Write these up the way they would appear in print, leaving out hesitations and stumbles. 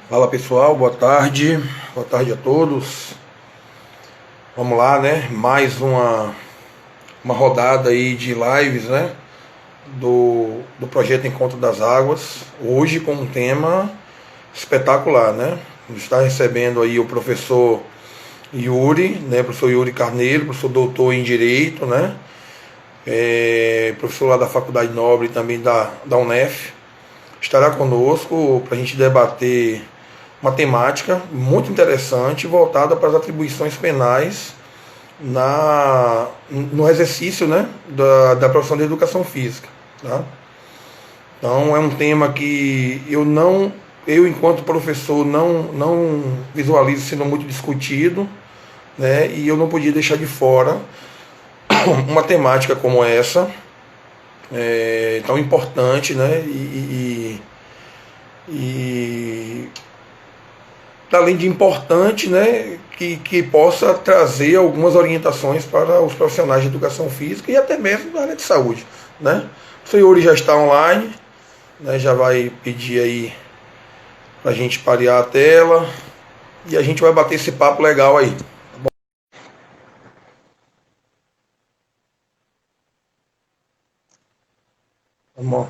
Fala pessoal, boa tarde a todos. Vamos lá, né? Mais uma rodada aí de lives, né? Do projeto Encontro das Águas. Hoje com um tema espetacular, né? A gente está recebendo aí o professor Yuri, né? Professor Yuri Carneiro, professor doutor em Direito, né? Professor lá da Faculdade Nobre e também da UNEF. Estará conosco para a gente debater uma temática muito interessante voltada para as atribuições penais no exercício, né, da profissão de educação física. Tá? Então é um tema que eu enquanto professor não visualizo sendo muito discutido, né, e eu não podia deixar de fora uma temática como essa, tão importante, né, e além de importante, né, que possa trazer algumas orientações para os profissionais de educação física e até mesmo da área de saúde. Né? O senhor já está online, né, já vai pedir aí para a gente parear a tela e a gente vai bater esse papo legal aí. Vamos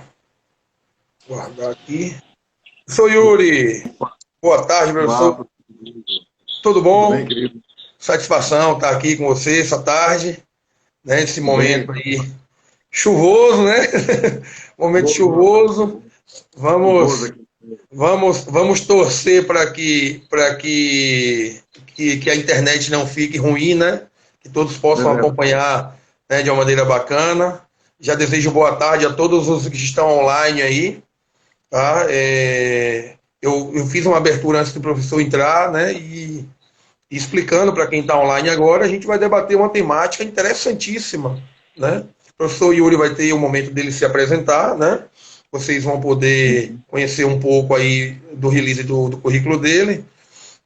guardar aqui. Sou Yuri, boa tarde, Olá, professor. Tudo tudo bem, bom? querido? Satisfação estar aqui com você essa tarde, né, esse Tudo bem? momento aí chuvoso, né? Momento chuvoso. Chuvoso Vamos, aqui. vamos torcer para que a internet não fique ruim, né? Que todos É possam verdade. acompanhar, né, de uma maneira bacana. Já desejo boa tarde a todos os que estão online aí, tá? Eu fiz uma abertura antes do professor entrar, né? E explicando para quem está online agora, a gente vai debater uma temática interessantíssima, né? O professor Yuri vai ter o momento dele se apresentar, né? Vocês vão poder Uhum. conhecer um pouco aí do release do currículo dele.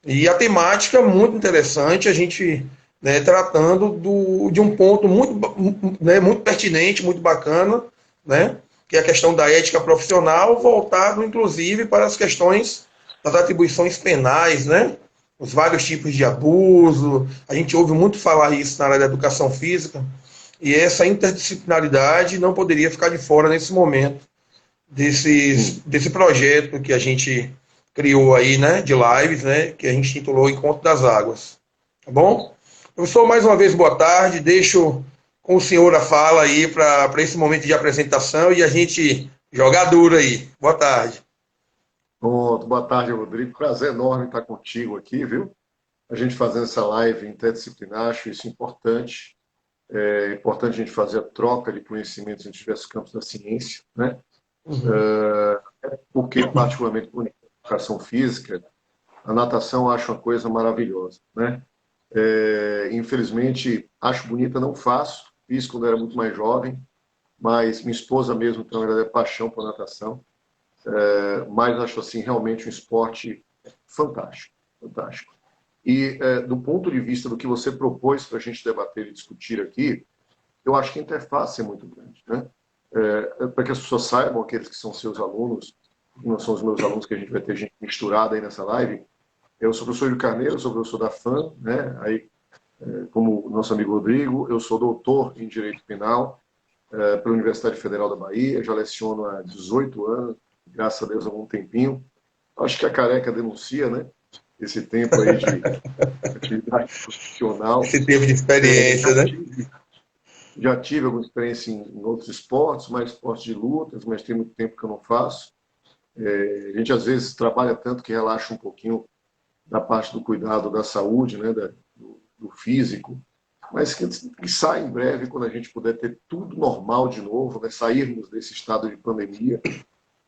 E a temática é muito interessante, a gente, né, tratando de um ponto muito pertinente, muito bacana, né? Que é a questão da ética profissional, voltado inclusive para as questões das atribuições penais, né? Os vários tipos de abuso. A gente ouve muito falar isso na área da educação física, e essa interdisciplinaridade não poderia ficar de fora nesse momento Sim. desse projeto que a gente criou aí, né, de lives, né, que a gente intitulou Encontro das Águas. Tá bom? Professor, mais uma vez, boa tarde. Deixo com o senhor a fala aí para esse momento de apresentação e a gente jogar duro aí. Boa tarde. Pronto, boa tarde, Rodrigo. Prazer enorme estar contigo aqui, viu? A gente fazendo essa live interdisciplinar, acho isso importante. É importante a gente fazer a troca de conhecimentos em diversos campos da ciência, né? Uhum. Porque, particularmente, com a educação física, a natação eu acho uma coisa maravilhosa, né? Infelizmente, acho bonita, não faço. Fiz quando era muito mais jovem, mas minha esposa mesmo tem uma verdadeira paixão por natação. Mas acho assim realmente um esporte fantástico, fantástico. E do ponto de vista do que você propôs para a gente debater e discutir aqui, eu acho que a interface é muito grande, né? Para que as pessoas saibam, aqueles que são seus alunos, que não são os meus alunos, que a gente vai ter gente misturada aí nessa live. Eu sou professor de Carneiro, sou professor da FAM, né? Aí, como nosso amigo Rodrigo, eu sou doutor em Direito Penal pela Universidade Federal da Bahia, já leciono há 18 anos, graças a Deus há algum tempinho. Acho que a careca denuncia, né? Esse tempo aí de atividade profissional. Esse tempo de experiência, Já né? tive, já tive alguma experiência em outros esportes, mais esportes de lutas, mas tem muito tempo que eu não faço. A gente às vezes trabalha tanto que relaxa um pouquinho da parte do cuidado da saúde, né? Do físico, mas que sai em breve quando a gente puder ter tudo normal de novo, né? Sairmos desse estado de pandemia,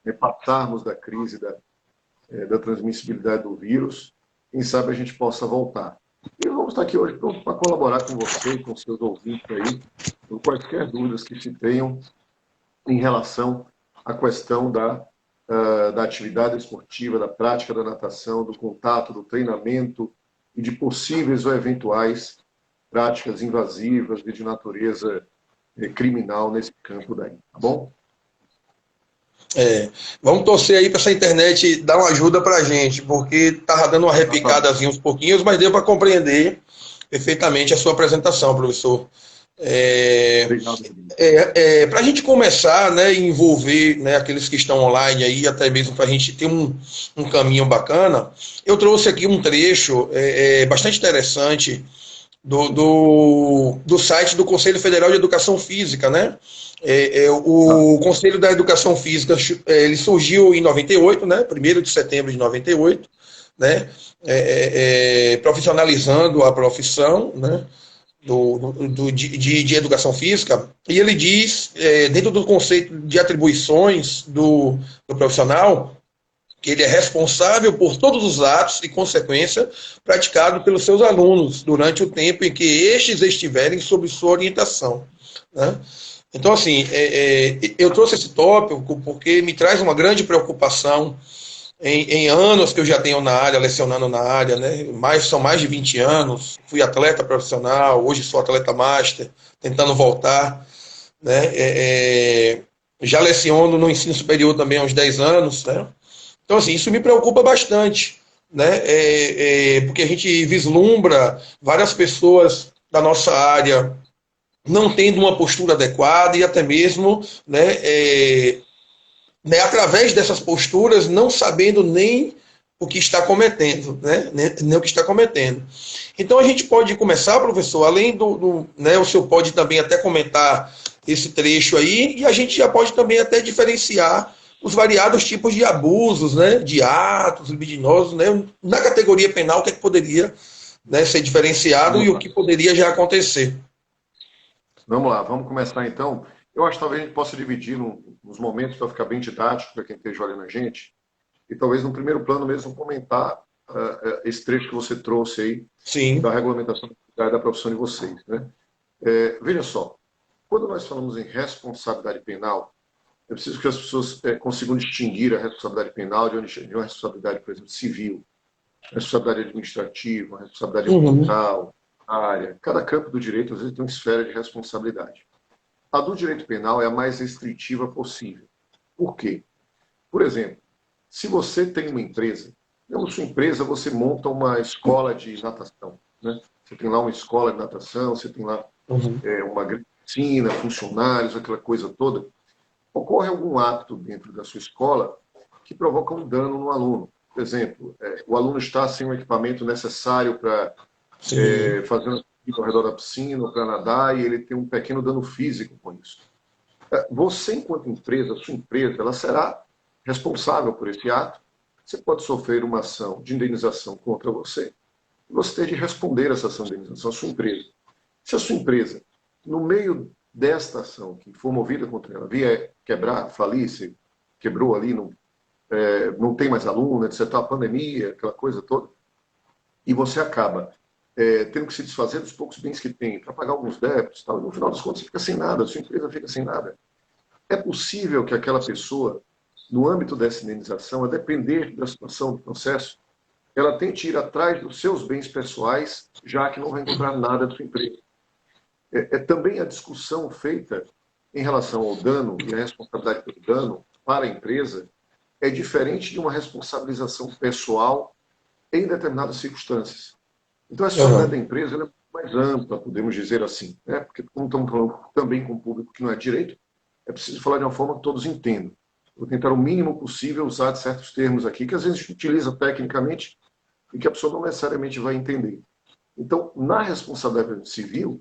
né? Passarmos da crise da transmissibilidade do vírus, quem sabe a gente possa voltar. E vamos estar aqui hoje pronto para colaborar com você e com seus ouvintes aí, por quaisquer dúvidas que se tenham em relação à questão da atividade esportiva, da prática da natação, do contato, do treinamento e de possíveis ou eventuais práticas invasivas e de natureza criminal nesse campo daí, tá bom? É, vamos torcer aí para essa internet dar uma ajuda para a gente, porque estava dando uma repicadazinha uns pouquinhos, mas deu para compreender perfeitamente a sua apresentação, professor. É, Obrigado, Rodrigo. para a gente começar, né, e envolver, né, aqueles que estão online aí, até mesmo para a gente ter um caminho bacana, eu trouxe aqui um trecho bastante interessante do site do Conselho Federal de Educação Física, né? Tá. O Conselho da Educação Física ele surgiu em 98, né? 1º de setembro de 98, né? Profissionalizando a profissão, né? De educação física, e ele diz, dentro do conceito de atribuições do profissional, que ele é responsável por todos os atos e consequências praticados pelos seus alunos durante o tempo em que estes estiverem sob sua orientação, né? Então, assim, eu trouxe esse tópico porque me traz uma grande preocupação em anos que eu já tenho na área, lecionando na área, né? São mais de 20 anos, fui atleta profissional, hoje sou atleta master, tentando voltar, né? Já leciono no ensino superior também há uns 10 anos, né? Então, assim, isso me preocupa bastante, né? Porque a gente vislumbra várias pessoas da nossa área não tendo uma postura adequada e até mesmo, né, através dessas posturas, não sabendo nem o que está cometendo, né? Nem o que está cometendo. Então a gente pode começar, professor, além né, o senhor pode também até comentar esse trecho aí, e a gente já pode também até diferenciar os variados tipos de abusos, né, de atos libidinosos, né, na categoria penal, o que é que poderia, né, ser diferenciado e Vamos o lá. que poderia já acontecer. Vamos lá, vamos começar então. Eu acho que talvez a gente possa dividir nos momentos para ficar bem didático para quem esteja olhando a gente. E talvez no primeiro plano mesmo comentar esse trecho que você trouxe aí Sim. da regulamentação da profissão de vocês, né? Veja só, quando nós falamos em responsabilidade penal, é preciso que as pessoas consigam distinguir a responsabilidade penal de uma responsabilidade, por exemplo, civil, responsabilidade administrativa, responsabilidade Uhum. ambiental, área. Cada campo do direito, às vezes, tem uma esfera de responsabilidade. A do direito penal é a mais restritiva possível. Por quê? Por exemplo, se você tem uma empresa, na sua empresa você monta uma escola de natação, né? Você tem lá uma escola de natação, você tem lá Uhum. uma piscina, funcionários, aquela coisa toda. Ocorre algum ato dentro da sua escola que provoca um dano no aluno. Por exemplo, o aluno está sem o equipamento necessário para Sim. fazer uma corrida ao redor da piscina, para nadar, e ele tem um pequeno dano físico com isso. Você, enquanto empresa, sua empresa, ela será responsável por esse ato. Você pode sofrer uma ação de indenização contra você. E você tem de responder essa ação de indenização à sua empresa. Se a sua empresa, no meio desta ação que for movida contra ela, vier quebrar, falir, se quebrou ali, não tem mais aluno, etc., a pandemia, aquela coisa toda, e você acaba tendo que se desfazer dos poucos bens que tem para pagar alguns débitos, tal, e no final das contas você fica sem nada, a sua empresa fica sem nada. É possível que aquela pessoa, no âmbito dessa indenização, a depender da situação do processo, ela tente ir atrás dos seus bens pessoais, já que não vai encontrar nada da sua empresa. Também a discussão feita em relação ao dano e a responsabilidade pelo dano para a empresa é diferente de uma responsabilização pessoal em determinadas circunstâncias. Então, a responsabilidade Uhum. da empresa é mais ampla, podemos dizer assim, né? Porque, como estamos falando também com o público que não é direito, é preciso falar de uma forma que todos entendam. Vou tentar o mínimo possível usar certos termos aqui, que às vezes a gente utiliza tecnicamente e que a pessoa não necessariamente vai entender. Então, na responsabilidade civil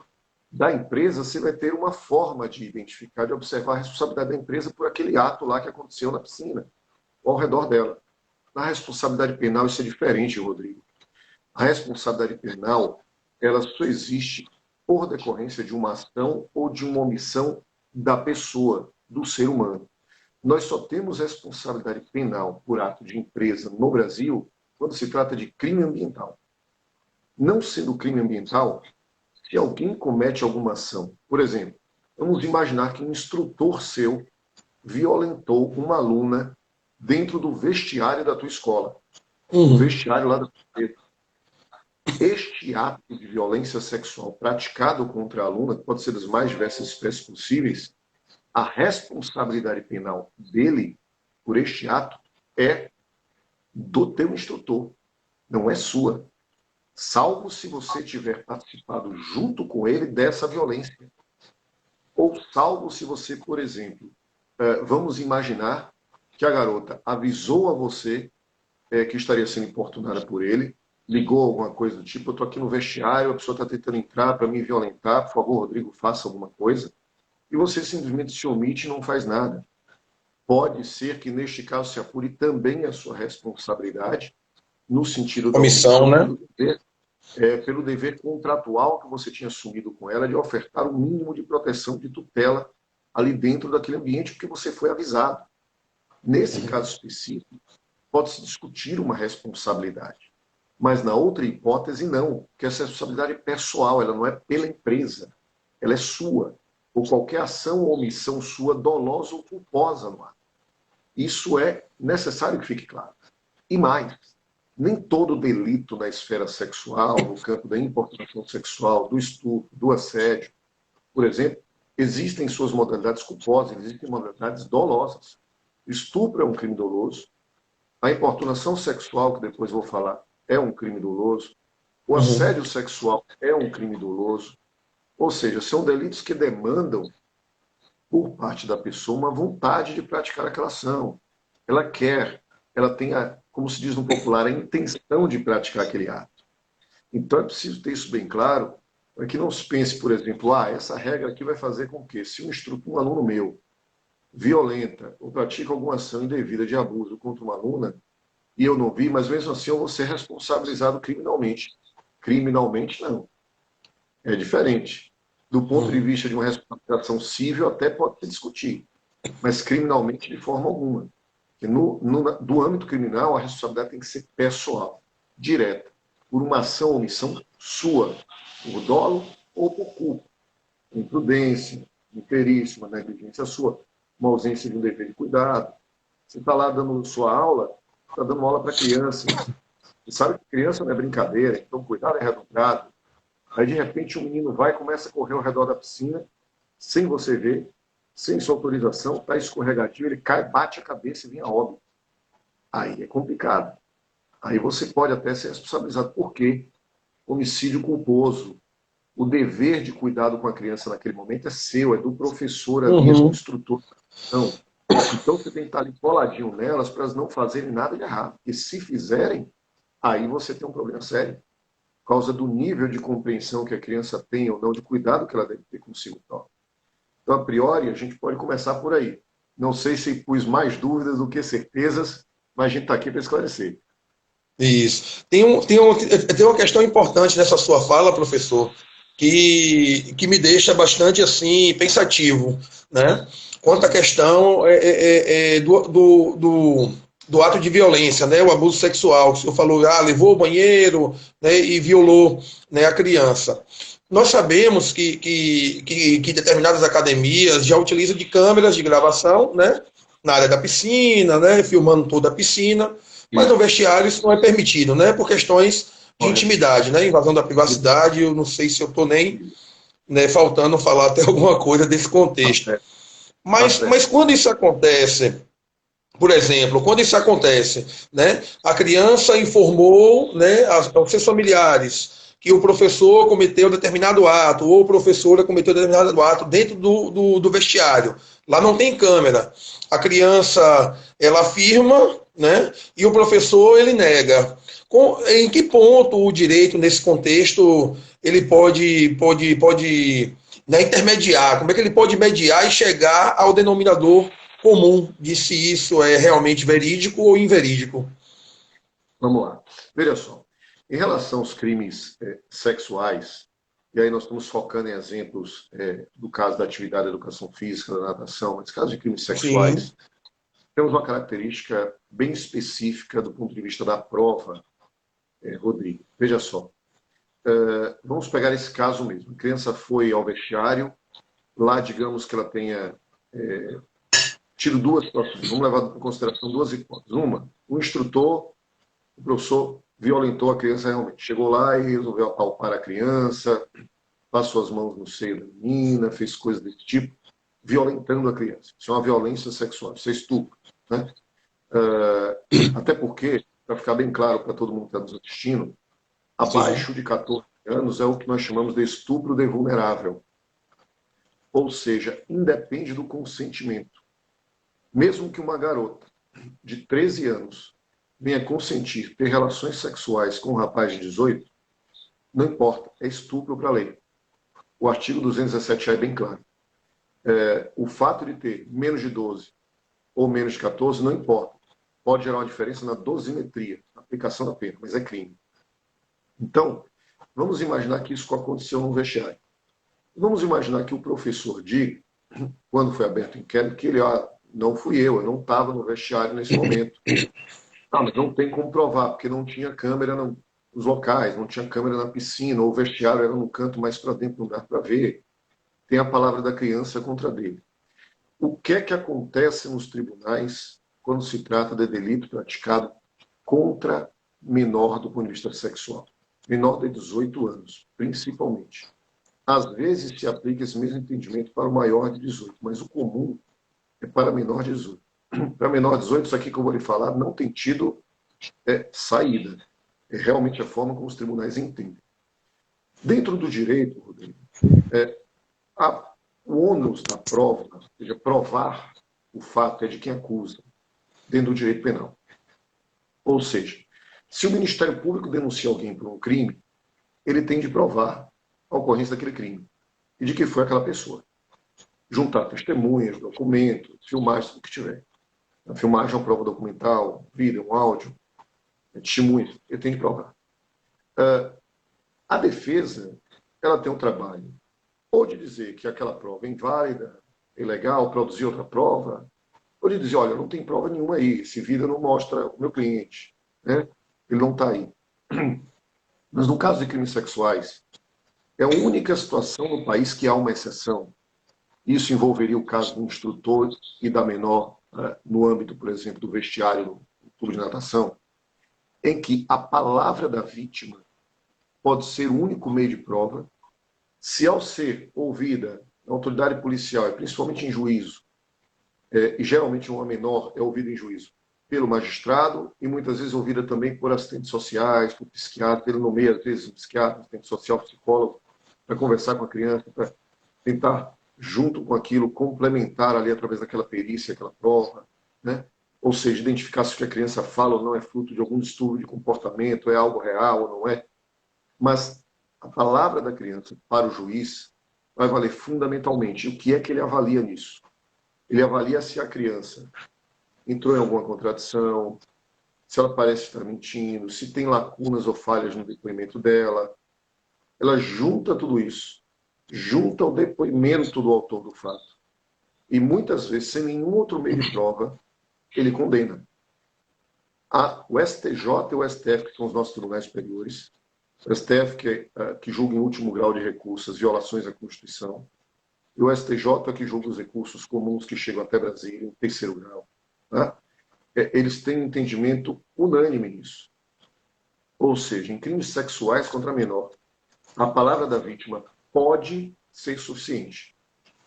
da empresa, você vai ter uma forma de identificar, de observar a responsabilidade da empresa por aquele ato lá que aconteceu na piscina, ou ao redor dela. Na responsabilidade penal, isso é diferente, Rodrigo. A responsabilidade penal, ela só existe por decorrência de uma ação ou de uma omissão da pessoa, do ser humano. Nós só temos responsabilidade penal por ato de empresa no Brasil quando se trata de crime ambiental. Não sendo crime ambiental, se alguém comete alguma ação, por exemplo, vamos imaginar que um instrutor seu violentou uma aluna dentro do vestiário da tua escola, no Uhum. vestiário lá da tua empresa. Este ato de violência sexual praticado contra a aluna, que pode ser das mais diversas espécies possíveis, a responsabilidade penal dele por este ato é do teu instrutor, não é sua. Salvo se você tiver participado junto com ele dessa violência. Ou salvo se você, por exemplo, vamos imaginar que a garota avisou a você que estaria sendo importunada por ele, ligou alguma coisa do tipo, eu estou aqui no vestiário, a pessoa está tentando entrar para me violentar, por favor, Rodrigo, faça alguma coisa, e você simplesmente se omite e não faz nada. Pode ser que, neste caso, se apure também a sua responsabilidade, no sentido da Omissão, né? pelo dever contratual que você tinha assumido com ela de ofertar o mínimo de proteção, de tutela ali dentro daquele ambiente, porque você foi avisado. Nesse caso específico, pode-se discutir uma responsabilidade. Mas na outra hipótese, não, porque essa responsabilidade é pessoal, ela não é pela empresa, ela é sua, ou qualquer ação ou omissão sua, dolosa ou culposa no ato. Isso é necessário que fique claro. E mais, nem todo delito na esfera sexual, no campo da importunação sexual, do estupro, do assédio, por exemplo, existem suas modalidades culposas, existem modalidades dolosas. Estupro é um crime doloso, a importunação sexual, que depois vou falar, é um crime doloso, o assédio sexual é um crime doloso, ou seja, são delitos que demandam, por parte da pessoa, uma vontade de praticar aquela ação. Ela quer, ela tem, como se diz no popular, a intenção de praticar aquele ato. Então é preciso ter isso bem claro, para que não se pense, por exemplo, essa regra aqui vai fazer com que, se um aluno meu violenta ou pratica alguma ação indevida de abuso contra uma aluna, e eu não vi, mas mesmo assim eu vou ser responsabilizado criminalmente. Criminalmente, não. É diferente. Do ponto de vista de uma responsabilização civil, até pode se discutir, mas criminalmente, de forma alguma. Porque do âmbito criminal, a responsabilidade tem que ser pessoal, direta, por uma ação ou omissão sua, por dolo ou por culpa, imprudência, imperícia, uma negligência sua, uma ausência de um dever de cuidado. Você está lá dando sua aula, está dando aula para criança. Você sabe que criança não é brincadeira, então cuidado é redobrado. Aí, de repente, o menino vai e começa a correr ao redor da piscina, sem você ver, sem sua autorização, está escorregadio, ele cai, bate a cabeça e vem a óbito. Aí é complicado. Aí você pode até ser responsabilizado. Por quê? Homicídio culposo. O dever de cuidado com a criança naquele momento é seu, é do professor ali, é do instrutor. Não. Então você tem que estar ali coladinho nelas para elas não fazerem nada de errado. E se fizerem, aí você tem um problema sério. Por causa do nível de compreensão que a criança tem ou não, de cuidado que ela deve ter consigo própria. Então, a priori, a gente pode começar por aí. Não sei se pus mais dúvidas do que certezas, mas a gente está aqui para esclarecer. Isso. Tem uma questão importante nessa sua fala, professor, que me deixa bastante assim pensativo, né? Quanto à questão do ato de violência, né? O abuso sexual. O senhor falou, levou ao banheiro, né, e violou, né, a criança. Nós sabemos que determinadas academias já utilizam de câmeras de gravação, né, na área da piscina, né, filmando toda a piscina, mas no vestiário isso não é permitido, né, por questões de intimidade, né, invasão da privacidade. Eu não sei se eu estou nem, né, faltando falar até alguma coisa desse contexto. Mas quando isso acontece, por exemplo, quando isso acontece, né, a criança informou, né, aos seus familiares que o professor cometeu determinado ato, ou a professora cometeu determinado ato dentro do vestiário. Lá não tem câmera. A criança, ela afirma, né, e o professor, ele nega. Em que ponto o direito, nesse contexto, ele pode né, intermediar? Como é que ele pode mediar e chegar ao denominador comum de se isso é realmente verídico ou inverídico? Vamos lá. Veja só. Em relação aos crimes sexuais, e aí nós estamos focando em exemplos do caso da atividade da educação física, da natação, mas caso de crimes sexuais, sim, temos uma característica bem específica do ponto de vista da prova, Rodrigo. Veja só. Vamos pegar esse caso mesmo. A criança foi ao vestiário, lá digamos que ela tenha tido duas situações. Vamos levar em consideração duas hipóteses. Uma, o instrutor, o professor, violentou a criança realmente. Chegou lá e resolveu apalpar a criança, passou as mãos no seio da menina, fez coisas desse tipo, violentando a criança. Isso é uma violência sexual, isso é estupro, né? Até porque, para ficar bem claro para todo mundo que está nos assistindo, Sim. abaixo de 14 anos é o que nós chamamos de estupro de vulnerável. Ou seja, independe do consentimento. Mesmo que uma garota de 13 anos venha consentir ter relações sexuais com um rapaz de 18, não importa, é estupro para a lei. O artigo 217A é bem claro. O fato de ter menos de 12 ou menos de 14 não importa. Pode gerar uma diferença na dosimetria, na aplicação da pena, mas é crime. Então, vamos imaginar que isso aconteceu no vestiário. Vamos imaginar que o professor diga, quando foi aberto o inquérito, que ele, não fui eu não estava no vestiário nesse momento. Mas não tem como provar, porque não tinha câmera nos locais, não tinha câmera na piscina, ou o vestiário era num canto mais para dentro, não dá para ver. Tem a palavra da criança contra dele. O que é que acontece nos tribunais quando se trata de delito praticado contra menor do ponto de vista sexual? Menor de 18 anos, principalmente. Às vezes se aplica esse mesmo entendimento para o maior de 18, mas o comum é para menor de 18. Para menor de 18, isso aqui que eu vou lhe falar não tem tido saída. É realmente a forma como os tribunais entendem. Dentro do direito, Rodrigo, o ônus da prova, ou seja, provar o fato é de quem acusa, dentro do direito penal. Ou seja, se o Ministério Público denuncia alguém por um crime, ele tem de provar a ocorrência daquele crime e de quem foi aquela pessoa. Juntar testemunhas, documentos, filmagens, o que tiver. A filmagem é uma prova documental, vídeo, um áudio, testemunhas, ele tem de provar. A defesa, ela tem um trabalho ou de dizer que aquela prova é inválida, ilegal, produzir outra prova, ou de dizer, olha, não tem prova nenhuma aí, esse vídeo não mostra o meu cliente, né? Ele não está aí. Mas no caso de crimes sexuais, é a única situação no país que há uma exceção. Isso envolveria o caso do instrutor e da menor, no âmbito, por exemplo, do vestiário no clube de natação, em que a palavra da vítima pode ser o único meio de prova, se ao ser ouvida na autoridade policial, e principalmente em juízo, e geralmente uma menor é ouvida em juízo pelo magistrado e muitas vezes ouvida também por assistentes sociais, por psiquiatra, ele nomeia às vezes um psiquiatra, assistente social, psicólogo, para conversar com a criança, para tentar, junto com aquilo, complementar ali através daquela perícia, aquela prova, né? Ou seja, identificar se o que a criança fala ou não é fruto de algum distúrbio de comportamento, é algo real ou não é. Mas a palavra da criança para o juiz vai valer fundamentalmente. O que é que ele avalia nisso? Ele avalia se a criança entrou em alguma contradição, se ela parece estar mentindo, se tem lacunas ou falhas no depoimento dela. Ela junta tudo isso, junta o depoimento do autor do fato. E muitas vezes, sem nenhum outro meio de prova, ele condena. O STJ e o STF, que são os nossos tribunais superiores, o STF, que julga em último grau de recurso as violações à Constituição, e o STJ, que julga os recursos comuns que chegam até Brasília, em terceiro grau. Né? Eles têm um entendimento unânime nisso. Ou seja, em crimes sexuais contra menor, a palavra da vítima pode ser suficiente,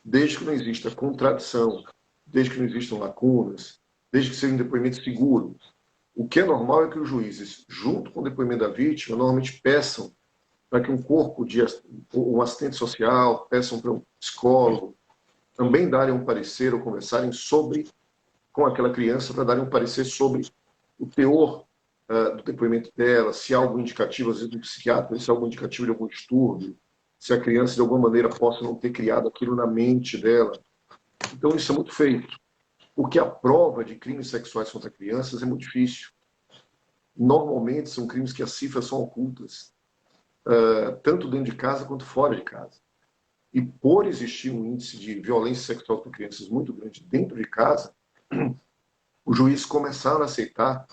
desde que não exista contradição, desde que não existam lacunas, desde que seja um depoimento seguro. O que é normal é que os juízes, junto com o depoimento da vítima, normalmente peçam para que um corpo de um assistente social, peçam para um psicólogo, também darem um parecer ou conversarem com aquela criança, para darem um parecer sobre o teor do depoimento dela, se há algum indicativo, às vezes do psiquiatra, se há algum indicativo de algum distúrbio, se a criança de alguma maneira possa não ter criado aquilo na mente dela. Então isso é muito feito. Porque a prova de crimes sexuais contra crianças é muito difícil. Normalmente são crimes que as cifras são ocultas, tanto dentro de casa quanto fora de casa. E por existir um índice de violência sexual com crianças muito grande dentro de casa, os juízes começaram a aceitar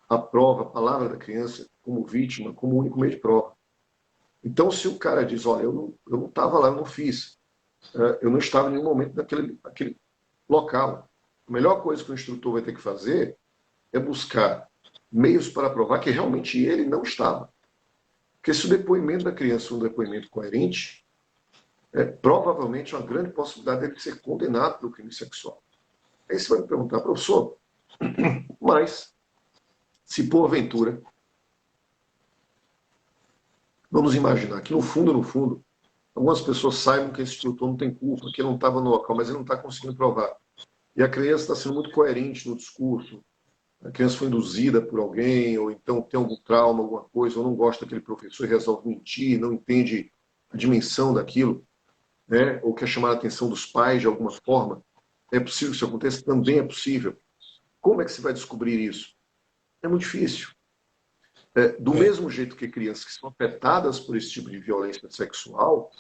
a prova, a palavra da criança, como vítima, como único meio de prova. Então, se o cara diz, olha, eu não estava lá, eu não fiz, eu não estava em nenhum momento naquele local, a melhor coisa que o instrutor vai ter que fazer é buscar meios para provar que realmente ele não estava. Porque se o depoimento da criança for um depoimento coerente, provavelmente uma grande possibilidade dele ser condenado pelo crime sexual. Aí você vai me perguntar, professor, Mas, se porventura, vamos imaginar que no fundo, algumas pessoas saibam que esse instrutor não tem culpa, que ele não estava no local, mas ele não está conseguindo provar. E a criança está sendo muito coerente no discurso. A criança foi induzida por alguém, ou então tem algum trauma, alguma coisa, ou não gosta daquele professor e resolve mentir, não entende a dimensão daquilo, né? Ou quer chamar a atenção dos pais de alguma forma. É possível que isso aconteça? Também é possível. Como é que você vai descobrir isso? É muito difícil. Do mesmo jeito que crianças que são afetadas por esse tipo de violência sexual,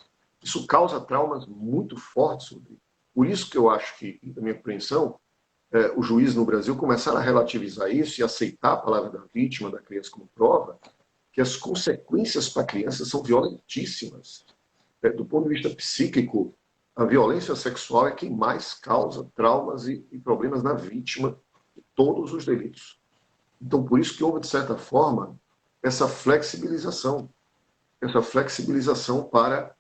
isso causa traumas muito fortes, Rodrigo. Por isso que eu acho que, na minha compreensão, o juiz no Brasil começaram a relativizar isso e aceitar a palavra da vítima, da criança como prova, que as consequências para a criança são violentíssimas. Do ponto de vista psíquico, a violência sexual é quem mais causa traumas e problemas na vítima de todos os delitos. Então, por isso que houve, de certa forma, essa flexibilização para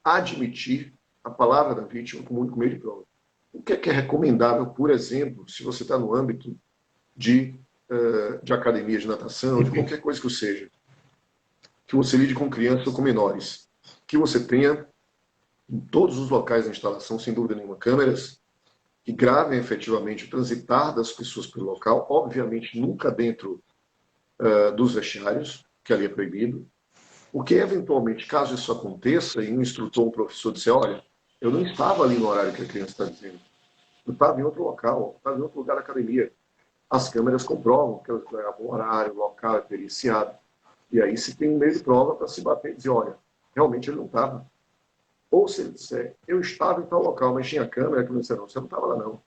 admitir a palavra da vítima como único meio de prova. O que é recomendável, por exemplo, se você está no âmbito de academia de natação, de qualquer coisa que seja, que você lide com crianças ou com menores, que você tenha em todos os locais da instalação, sem dúvida nenhuma, câmeras que gravem efetivamente o transitar das pessoas pelo local, obviamente nunca dentro dos vestiários, que ali é proibido, porque eventualmente, caso isso aconteça, e um instrutor ou um professor disser, olha, eu não estava ali no horário que a criança está dizendo, eu estava em outro local, eu estava em outro lugar da academia. As câmeras comprovam que elas levam o horário, o local é periciado. E aí se tem um meio de prova para se bater e dizer, olha, realmente ele não estava. Ou se ele disser, eu estava em tal local, mas tinha câmera, que não disser, não, você não estava lá não.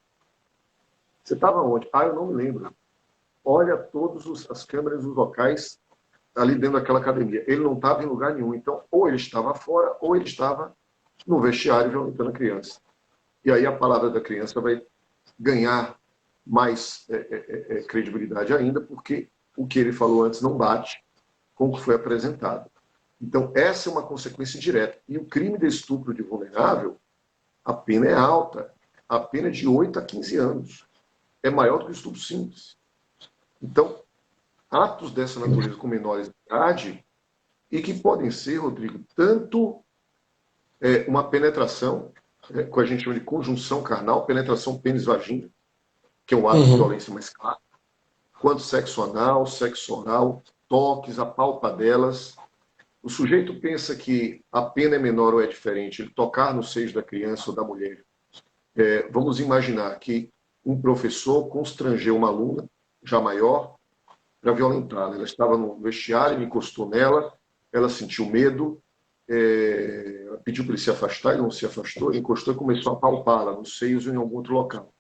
Você estava onde? Ah, eu não me lembro. Olha todas as câmeras dos locais ali dentro daquela academia. Ele não estava em lugar nenhum. Então, ou ele estava fora, ou ele estava no vestiário violentando a criança. E aí a palavra da criança vai ganhar mais credibilidade ainda, porque o que ele falou antes não bate com o que foi apresentado. Então, essa é uma consequência direta. E o crime de estupro de vulnerável, a pena é alta. A pena é de 8 a 15 anos. É maior do que o estupro simples. Então, atos dessa natureza com menores de idade, e que podem ser, Rodrigo, tanto uma penetração, que a gente chama de conjunção carnal, penetração pênis-vagina, que é um ato de violência mais claro, quanto sexo anal, sexo oral, toques, a palpadelas. O sujeito pensa que a pena é menor ou é diferente, ele tocar no seio da criança ou da mulher. Vamos imaginar que um professor constrangeu uma aluna, já maior, para violentá-la. Ela estava no vestiário, ele encostou nela, ela sentiu medo, ela pediu para ele se afastar, ele não se afastou, ele encostou e começou a palpá-la nos seios ou em algum outro local.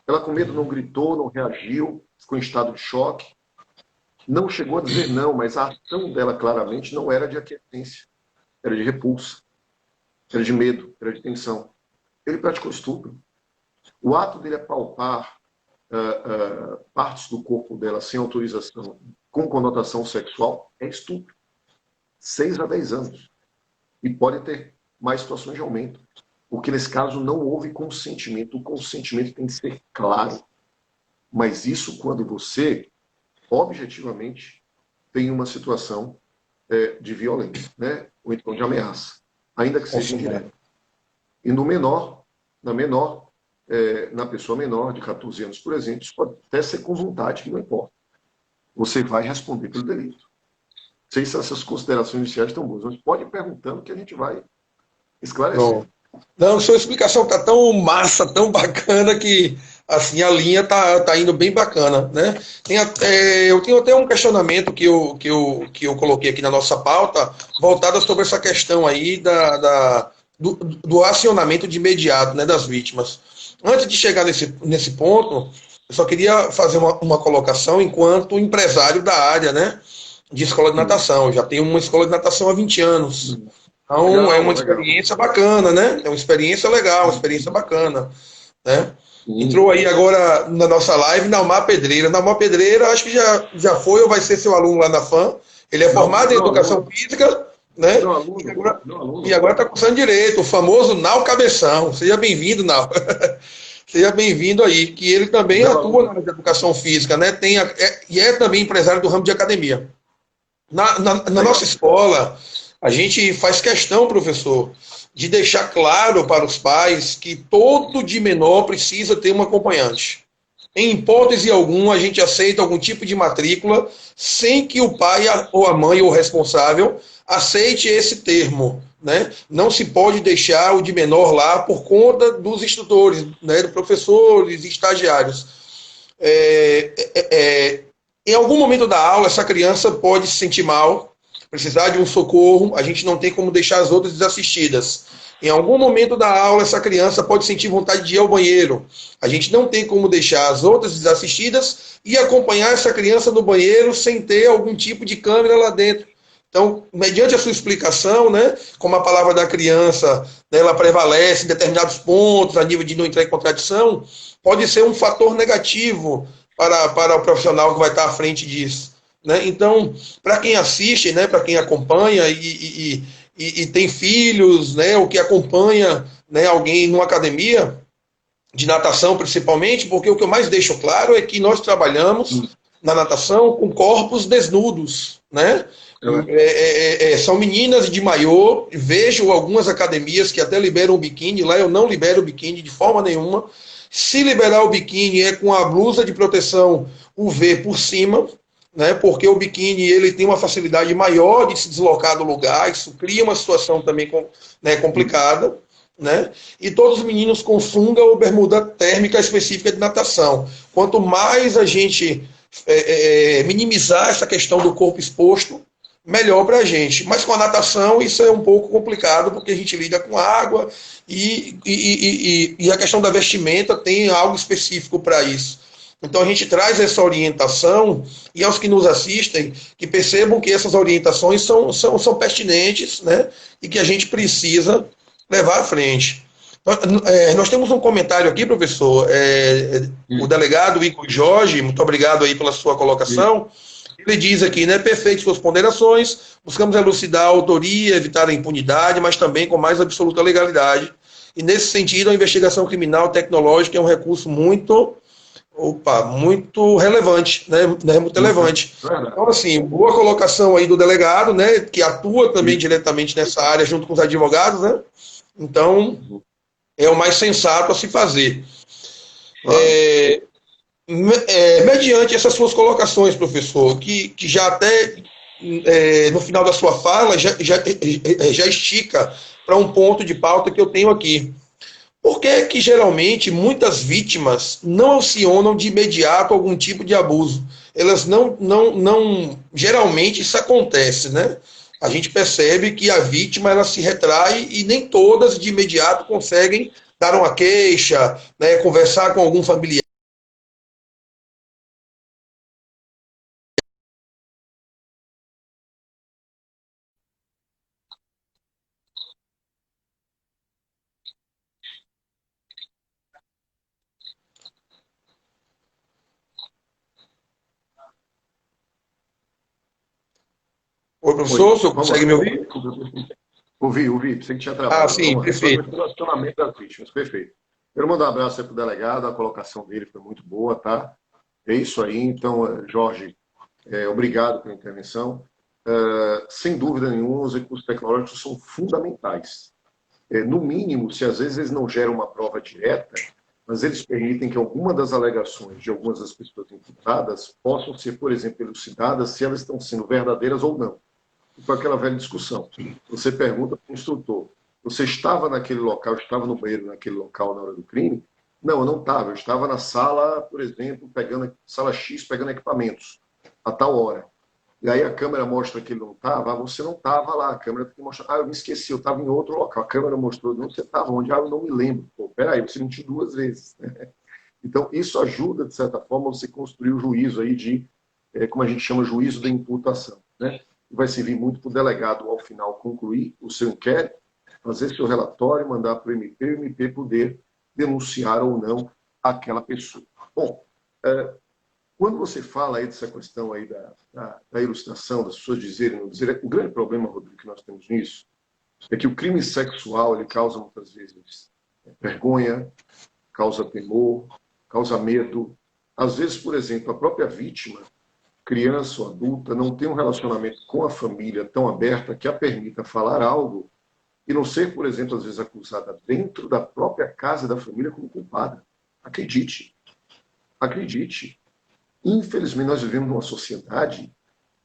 Ela com medo não gritou, não reagiu, ficou em estado de choque, não chegou a dizer não, mas a ação dela claramente não era de aquiescência, era de repulsa, era de medo, era de tensão. Ele praticou estupro. O ato dele apalpar partes do corpo dela sem autorização, com conotação sexual, é estupro. 6 a 10 anos. E pode ter mais situações de aumento. Porque nesse caso não houve consentimento. O consentimento tem que ser claro. Mas isso quando você, objetivamente, tem uma situação de violência, né? Ou então de ameaça. Ainda que seja indireta. E no menor, na pessoa menor, de 14 anos, por exemplo, isso pode até ser com vontade, que não importa. Você vai responder pelo delito. Não sei se essas considerações iniciais estão boas, mas pode ir perguntando que a gente vai esclarecer. Não, sua explicação está tão massa, tão bacana, que assim, a linha tá indo bem bacana, né? Eu tenho até um questionamento que eu coloquei aqui na nossa pauta, voltado sobre essa questão aí do acionamento de imediato, né, das vítimas. Antes de chegar nesse ponto, eu só queria fazer uma colocação enquanto empresário da área, né, de escola de natação. Eu já tenho uma escola de natação há 20 anos. Então, legal, é uma experiência bacana, né? É uma experiência legal, uma experiência bacana, né? Entrou aí agora na nossa live Naumar Pedreira. Naumar Pedreira, acho que já foi ou vai ser seu aluno lá na FAM. Ele é formado em Educação Física, né? E agora está cursando Direito, o famoso Nau Cabeção. Seja bem-vindo, Nau. Seja bem-vindo aí, que ele também Meu atua na aluno. área de educação física, né? E é também empresário do ramo de academia. Na nossa Legal. escola, a gente faz questão, professor, de deixar claro para os pais que todo de menor precisa ter um acompanhante. Em hipótese alguma, a gente aceita algum tipo de matrícula sem que o pai ou a mãe ou o responsável aceite esse termo. Né? Não se pode deixar o de menor lá por conta dos instrutores, né, dos professores, estagiários. É, é, é, em algum momento da aula, essa criança pode se sentir mal, precisar de um socorro, a gente não tem como deixar as outras desassistidas. Em algum momento da aula, essa criança pode sentir vontade de ir ao banheiro. A gente não tem como deixar as outras desassistidas e acompanhar essa criança no banheiro sem ter algum tipo de câmera lá dentro. Então, mediante a sua explicação, né, como a palavra da criança, né, ela prevalece em determinados pontos, a nível de não entrar em contradição, pode ser um fator negativo para o profissional que vai estar à frente disso. Né? Então, para quem assiste, né, para quem acompanha e tem filhos, né, ou que acompanha, né, alguém numa academia, de natação principalmente, porque o que eu mais deixo claro é que nós trabalhamos na natação com corpos desnudos, né? São meninas de maiô, vejo algumas academias que até liberam o biquíni, lá eu não libero o biquíni de forma nenhuma. Se liberar o biquíni é com a blusa de proteção UV por cima, né? Porque o biquíni ele tem uma facilidade maior de se deslocar do lugar, isso cria uma situação também né, complicada. Né? E todos os meninos com sunga ou bermuda térmica específica de natação. Quanto mais a gente minimizar essa questão do corpo exposto, melhor para a gente. Mas com a natação isso é um pouco complicado, porque a gente lida com água e a questão da vestimenta tem algo específico para isso. Então a gente traz essa orientação e aos que nos assistem, que percebam que essas orientações são pertinentes, né? E que a gente precisa levar à frente. Nós temos um comentário aqui, professor. O delegado Igor Jorge, muito obrigado aí pela sua colocação. Ele diz aqui, né, perfeito suas ponderações, buscamos elucidar a autoria, evitar a impunidade, mas também com mais absoluta legalidade. E nesse sentido, a investigação criminal tecnológica é um recurso muito relevante, né, muito relevante. Então, assim, boa colocação aí do delegado, né, que atua também diretamente nessa área junto com os advogados, né? Então, é o mais sensato a se fazer. Mediante essas suas colocações, professor, que já até no final da sua fala já estica para um ponto de pauta que eu tenho aqui. Por que que geralmente muitas vítimas não acionam de imediato algum tipo de abuso? Elas geralmente isso acontece, né? A gente percebe que a vítima ela se retrai e nem todas de imediato conseguem dar uma queixa, né, conversar com algum familiar. Oi, professor, o senhor Vamos lá. consegue me ouvir? Ouvi, pensei que tinha Ah, travado. sim, Vamos lá. Sobre o perfeito. relacionamento das vítimas, perfeito. Quero mandar um abraço aí para o delegado, a colocação dele foi muito boa, tá? É isso aí, então, Jorge, obrigado pela intervenção. Sem dúvida nenhuma, os recursos tecnológicos são fundamentais. No mínimo, se às vezes eles não geram uma prova direta, mas eles permitem que alguma das alegações de algumas das pessoas imputadas possam ser, por exemplo, elucidadas se elas estão sendo verdadeiras ou não. Foi aquela velha discussão. Você pergunta para o instrutor, você estava naquele local, estava no banheiro naquele local na hora do crime? Não, eu não estava. Eu estava na sala, por exemplo, sala X, pegando equipamentos, a tal hora. E aí a câmera mostra que ele não estava, você não estava lá, a câmera tem que mostrar, eu me esqueci, eu estava em outro local, a câmera mostrou, não, você estava onde? Eu não me lembro. Pô, peraí, você mentiu duas vezes. Então, isso ajuda, de certa forma, você construir o juízo aí de, como a gente chama, juízo da imputação, né? Vai servir muito para o delegado, ao final, concluir o seu inquérito, fazer seu relatório, mandar para o MP, e o MP poder denunciar ou não aquela pessoa. Bom, quando você fala aí dessa questão aí da ilustração, das pessoas dizerem ou não dizerem, o grande problema, Rodrigo, que nós temos nisso, é que o crime sexual ele causa muitas vezes vergonha, causa temor, causa medo. Às vezes, por exemplo, a própria vítima, criança ou adulta, não tem um relacionamento com a família tão aberta que a permita falar algo e não ser, por exemplo, às vezes acusada dentro da própria casa da família como culpada. Acredite, acredite. Infelizmente, nós vivemos numa sociedade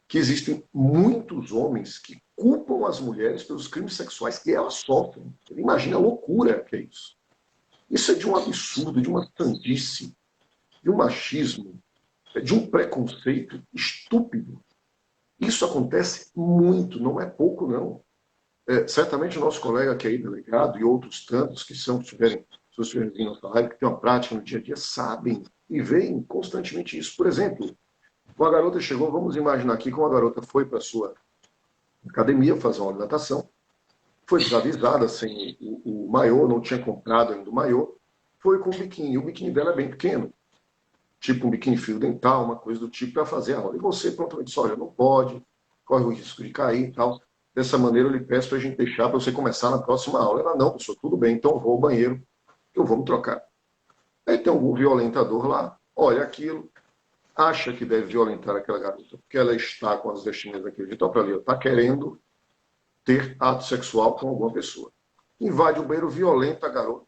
que existem muitos homens que culpam as mulheres pelos crimes sexuais que elas sofrem. Imagina a loucura que é isso. Isso é de um absurdo, de uma sandice, de um machismo, de um preconceito estúpido. Isso acontece muito, não é pouco, não. Certamente o nosso colega que é aí delegado e outros tantos que são, que tiverem seus filhos na nossa live, que têm uma prática no dia a dia, sabem e veem constantemente isso. Por exemplo, uma garota chegou, vamos imaginar aqui que uma garota foi para a sua academia fazer uma aula de natação, foi desavisada, sem o maiô, não tinha comprado ainda o maiô, foi com o biquíni dela é bem pequeno, tipo um biquíni fio dental, uma coisa do tipo, para fazer a aula. E você prontamente disse, olha, não pode, corre o risco de cair e tal. Dessa maneira eu lhe peço para a gente deixar para você começar na próxima aula. Ela, não, professor, tudo bem, então eu vou ao banheiro, eu vou me trocar. Aí tem algum violentador lá, olha aquilo, acha que deve violentar aquela garota, porque ela está com as vestimentas daquele jeito, para ali, está querendo ter ato sexual com alguma pessoa. Invade o banheiro, violenta a garota.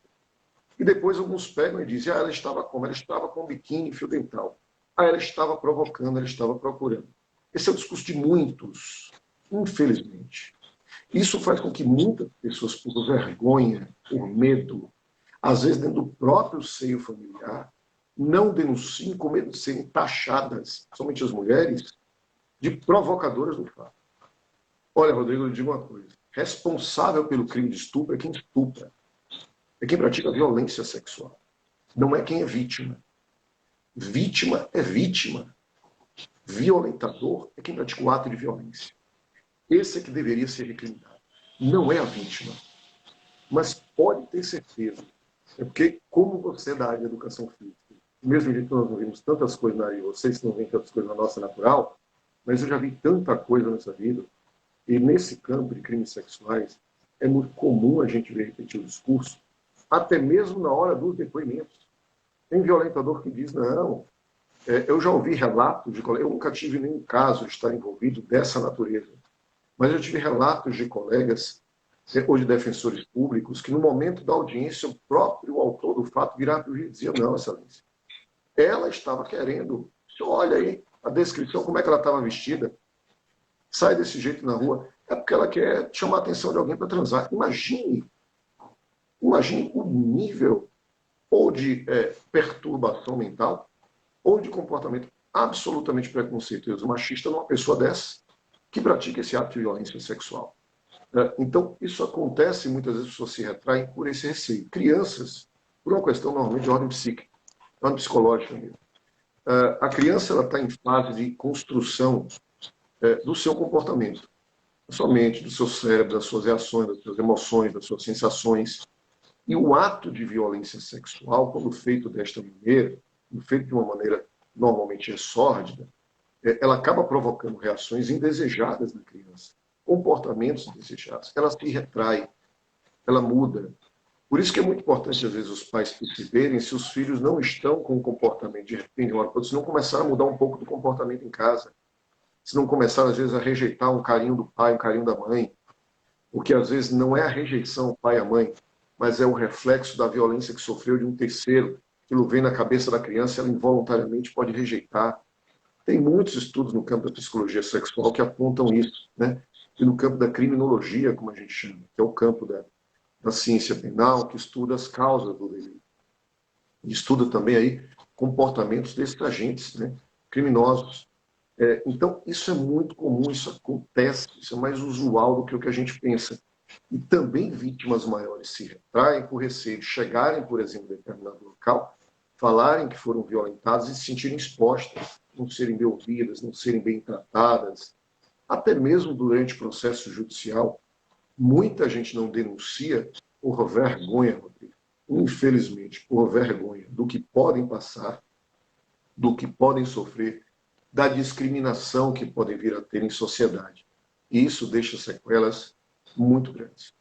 E depois alguns pegam e dizem, ela estava como? Ela estava com biquíni e fio dental. Ela estava provocando, ela estava procurando. Esse é o discurso de muitos, infelizmente. Isso faz com que muitas pessoas, por vergonha, por medo, às vezes dentro do próprio seio familiar, não denunciem com medo de serem taxadas, somente as mulheres, de provocadoras do fato. Olha, Rodrigo, eu lhe digo uma coisa. Responsável pelo crime de estupro é quem estupra. É quem pratica violência sexual. Não é quem é vítima. Vítima é vítima. Violentador é quem pratica o ato de violência. Esse é que deveria ser recriminado. Não é a vítima. Mas pode ter certeza. É porque, como você é da área de educação física, mesmo jeito que nós não vimos tantas coisas na área de vocês, não veem tantas coisas na nossa natural, mas eu já vi tanta coisa nessa vida. E nesse campo de crimes sexuais, é muito comum a gente ver repetir o discurso, até mesmo na hora dos depoimentos. Tem violentador que diz, não, eu já ouvi relatos de colegas, eu nunca tive nenhum caso de estar envolvido dessa natureza, mas eu tive relatos de colegas, ou de defensores públicos, que no momento da audiência, o próprio autor do fato virava para o juiz e dizia, não, excelência, ela estava querendo, olha aí a descrição, como é que ela estava vestida, sai desse jeito na rua, é porque ela quer chamar a atenção de alguém para transar. Imagine o nível ou de perturbação mental ou de comportamento absolutamente preconceituoso, machista numa pessoa dessa que pratica esse ato de violência sexual. Então, isso acontece, muitas vezes as pessoas se retraem por esse receio. Crianças, por uma questão normalmente de ordem psíquica, ordem psicológica mesmo. A criança está em fase de construção do seu comportamento, da sua mente, do seu cérebro, das suas reações, das suas emoções, das suas sensações. E o ato de violência sexual, quando feito desta maneira, quando feito de uma maneira normalmente sórdida, ela acaba provocando reações indesejadas na criança, comportamentos indesejados. Ela se retrai, ela muda. Por isso que é muito importante, às vezes, os pais perceberem se os filhos não estão com um comportamento de repente, se não começaram a mudar um pouco do comportamento em casa, se não começaram, às vezes, a rejeitar um carinho do pai, um carinho da mãe, porque às vezes não é a rejeição ao pai e à mãe, mas é o reflexo da violência que sofreu de um terceiro, aquilo vem na cabeça da criança, ela involuntariamente pode rejeitar. Tem muitos estudos no campo da psicologia sexual que apontam isso, né? E no campo da criminologia, como a gente chama, que é o campo da ciência penal, que estuda as causas do delito. E estuda também aí comportamentos desses agentes, né, criminosos. Então, isso é muito comum, isso acontece, isso é mais usual do que o que a gente pensa. E também vítimas maiores se retraem por receio de chegarem, por exemplo, em determinado local, falarem que foram violentadas e se sentirem expostas, não serem bem ouvidas, não serem bem tratadas. Até mesmo durante o processo judicial, muita gente não denuncia por vergonha, Rodrigo. Infelizmente, por vergonha do que podem passar, do que podem sofrer, da discriminação que podem vir a ter em sociedade. E isso deixa sequelas muito grandes.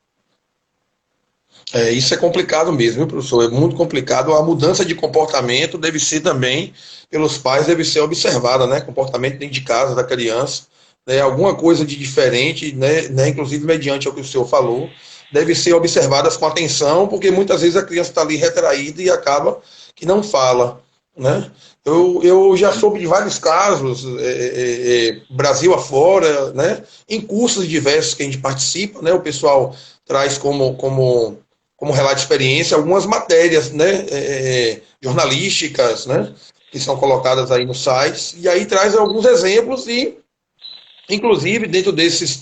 Isso é complicado mesmo, viu, professor? É muito complicado. A mudança de comportamento deve ser também, pelos pais, deve ser observada, né? Comportamento dentro de casa da criança, né? Alguma coisa de diferente, né? Inclusive mediante o que o senhor falou, deve ser observadas com atenção, porque muitas vezes a criança está ali retraída e acaba que não fala, né? Eu já soube de vários casos, Brasil afora, né? Em cursos diversos que a gente participa, né? O pessoal traz como relato de experiência, algumas matérias, né, jornalísticas, né, que são colocadas aí nos sites, e aí traz alguns exemplos e, inclusive, dentro desses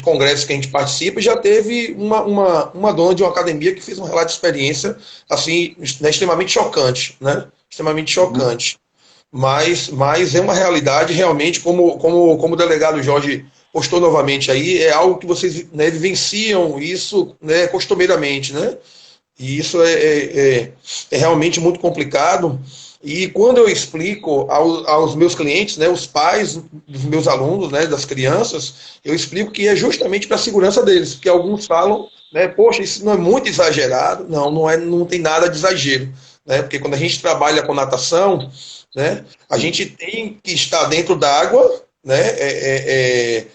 congressos que a gente participa, já teve uma dona de uma academia que fez um relato de experiência, assim, né, extremamente chocante, né, extremamente Uhum. chocante. Mas é uma realidade realmente, como o delegado Jorge postou novamente aí, é algo que vocês, né, vivenciam isso, né, costumeiramente, né? E isso é realmente muito complicado. E quando eu explico aos meus clientes, né, os pais dos meus alunos, né, das crianças, eu explico que é justamente para a segurança deles, porque alguns falam, né, poxa, isso não é muito exagerado? Não, não tem nada de exagero, né? Porque quando a gente trabalha com natação, né, a Sim. gente tem que estar dentro d'água, né,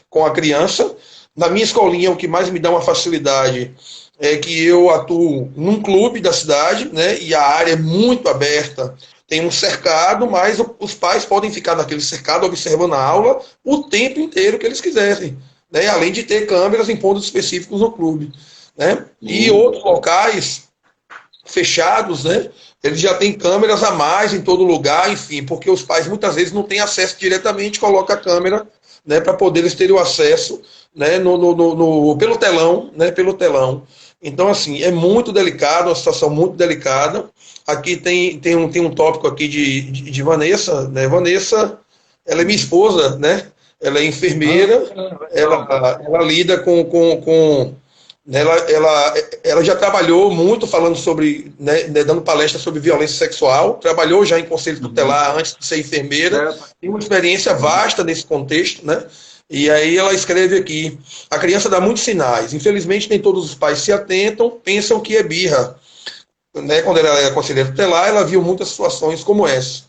com a criança. Na minha escolinha, o que mais me dá uma facilidade é que eu atuo num clube da cidade, né? E a área é muito aberta. Tem um cercado, mas os pais podem ficar naquele cercado observando a aula o tempo inteiro que eles quiserem, né? Além de ter câmeras em pontos específicos no clube, né? E Sim. outros locais fechados, né? Eles já têm câmeras a mais em todo lugar, enfim, porque os pais muitas vezes não têm acesso diretamente, coloca a câmera, né, para poder eles terem o acesso, né, pelo telão, né, pelo telão. Então, assim, é muito delicado, uma situação muito delicada. Aqui tem um tópico aqui de Vanessa, né? Vanessa, ela é minha esposa, né? Ela é Ah, enfermeira, legal. ela lida com ela já trabalhou muito falando sobre, né, dando palestra sobre violência sexual, trabalhou já em conselho Uhum. tutelar antes de ser enfermeira, Certo. tem uma experiência Uhum. vasta nesse contexto, né? E aí ela escreve aqui: a criança dá muitos sinais. Infelizmente, nem todos os pais se atentam, pensam que é birra. Né? Quando ela era conselheira tutelar, ela viu muitas situações como essa.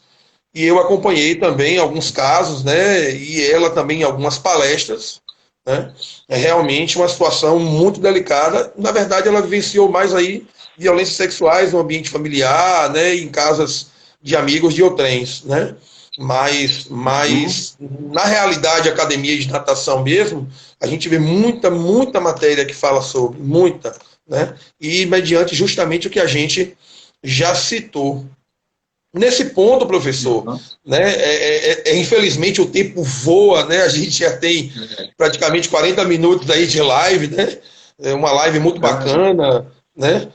E eu acompanhei também alguns casos, né? E ela também em algumas palestras, né? É realmente uma situação muito delicada. Na verdade, ela vivenciou mais aí violências sexuais no ambiente familiar, né? Em casas de amigos de outrens, né? Uhum. Mas na realidade, academia de natação mesmo, a gente vê muita matéria que fala sobre, muita, né? E mediante justamente o que a gente já citou. Nesse ponto, professor, Uhum. né, infelizmente o tempo voa, né? A gente já tem praticamente 40 minutos aí de live, né? É uma live muito É. bacana, né?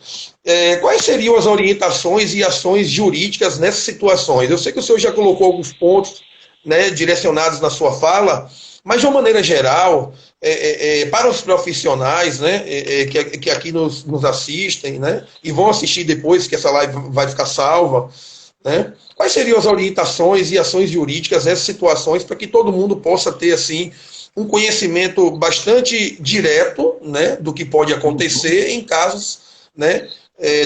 Quais seriam as orientações e ações jurídicas nessas situações? Eu sei que o senhor já colocou alguns pontos, né, direcionados na sua fala, mas de uma maneira geral, para os profissionais, né, que aqui nos assistem, né, e vão assistir depois que essa live vai ficar salva, né? Quais seriam as orientações e ações jurídicas nessas situações para que todo mundo possa ter assim um conhecimento bastante direto, né, do que pode Uhum. acontecer em casos, né,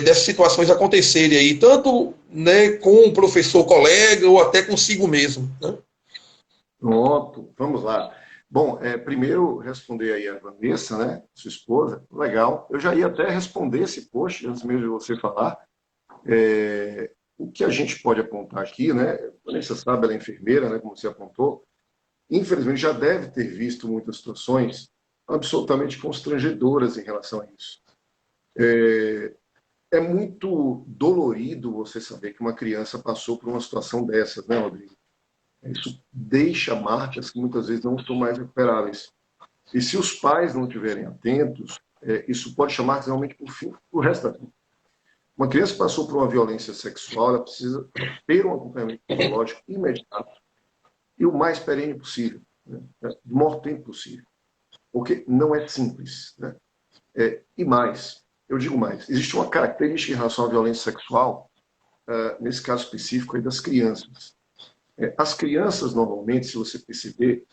dessas situações acontecerem aí, tanto, né, com o professor colega ou até consigo mesmo, né? Pronto, vamos lá. Bom, primeiro responder aí a Vanessa, né, sua esposa, legal. Eu já ia até responder esse post antes mesmo de você falar. O que a gente pode apontar aqui, né, a Vanessa sabe, ela é enfermeira, né, como você apontou, infelizmente já deve ter visto muitas situações absolutamente constrangedoras em relação a isso. É muito dolorido você saber que uma criança passou por uma situação dessas, né, Rodrigo? Isso deixa marcas que muitas vezes não são mais recuperáveis. E se os pais não estiverem atentos, isso pode chamar realmente por fim o resto da vida. Uma criança que passou por uma violência sexual, ela precisa ter um acompanhamento psicológico imediato e o mais perene possível, né? Do maior tempo possível. Porque não é simples. Né? E mais, eu digo mais, existe uma característica em relação à violência sexual, nesse caso específico aí das crianças. As crianças, normalmente, se você perceber,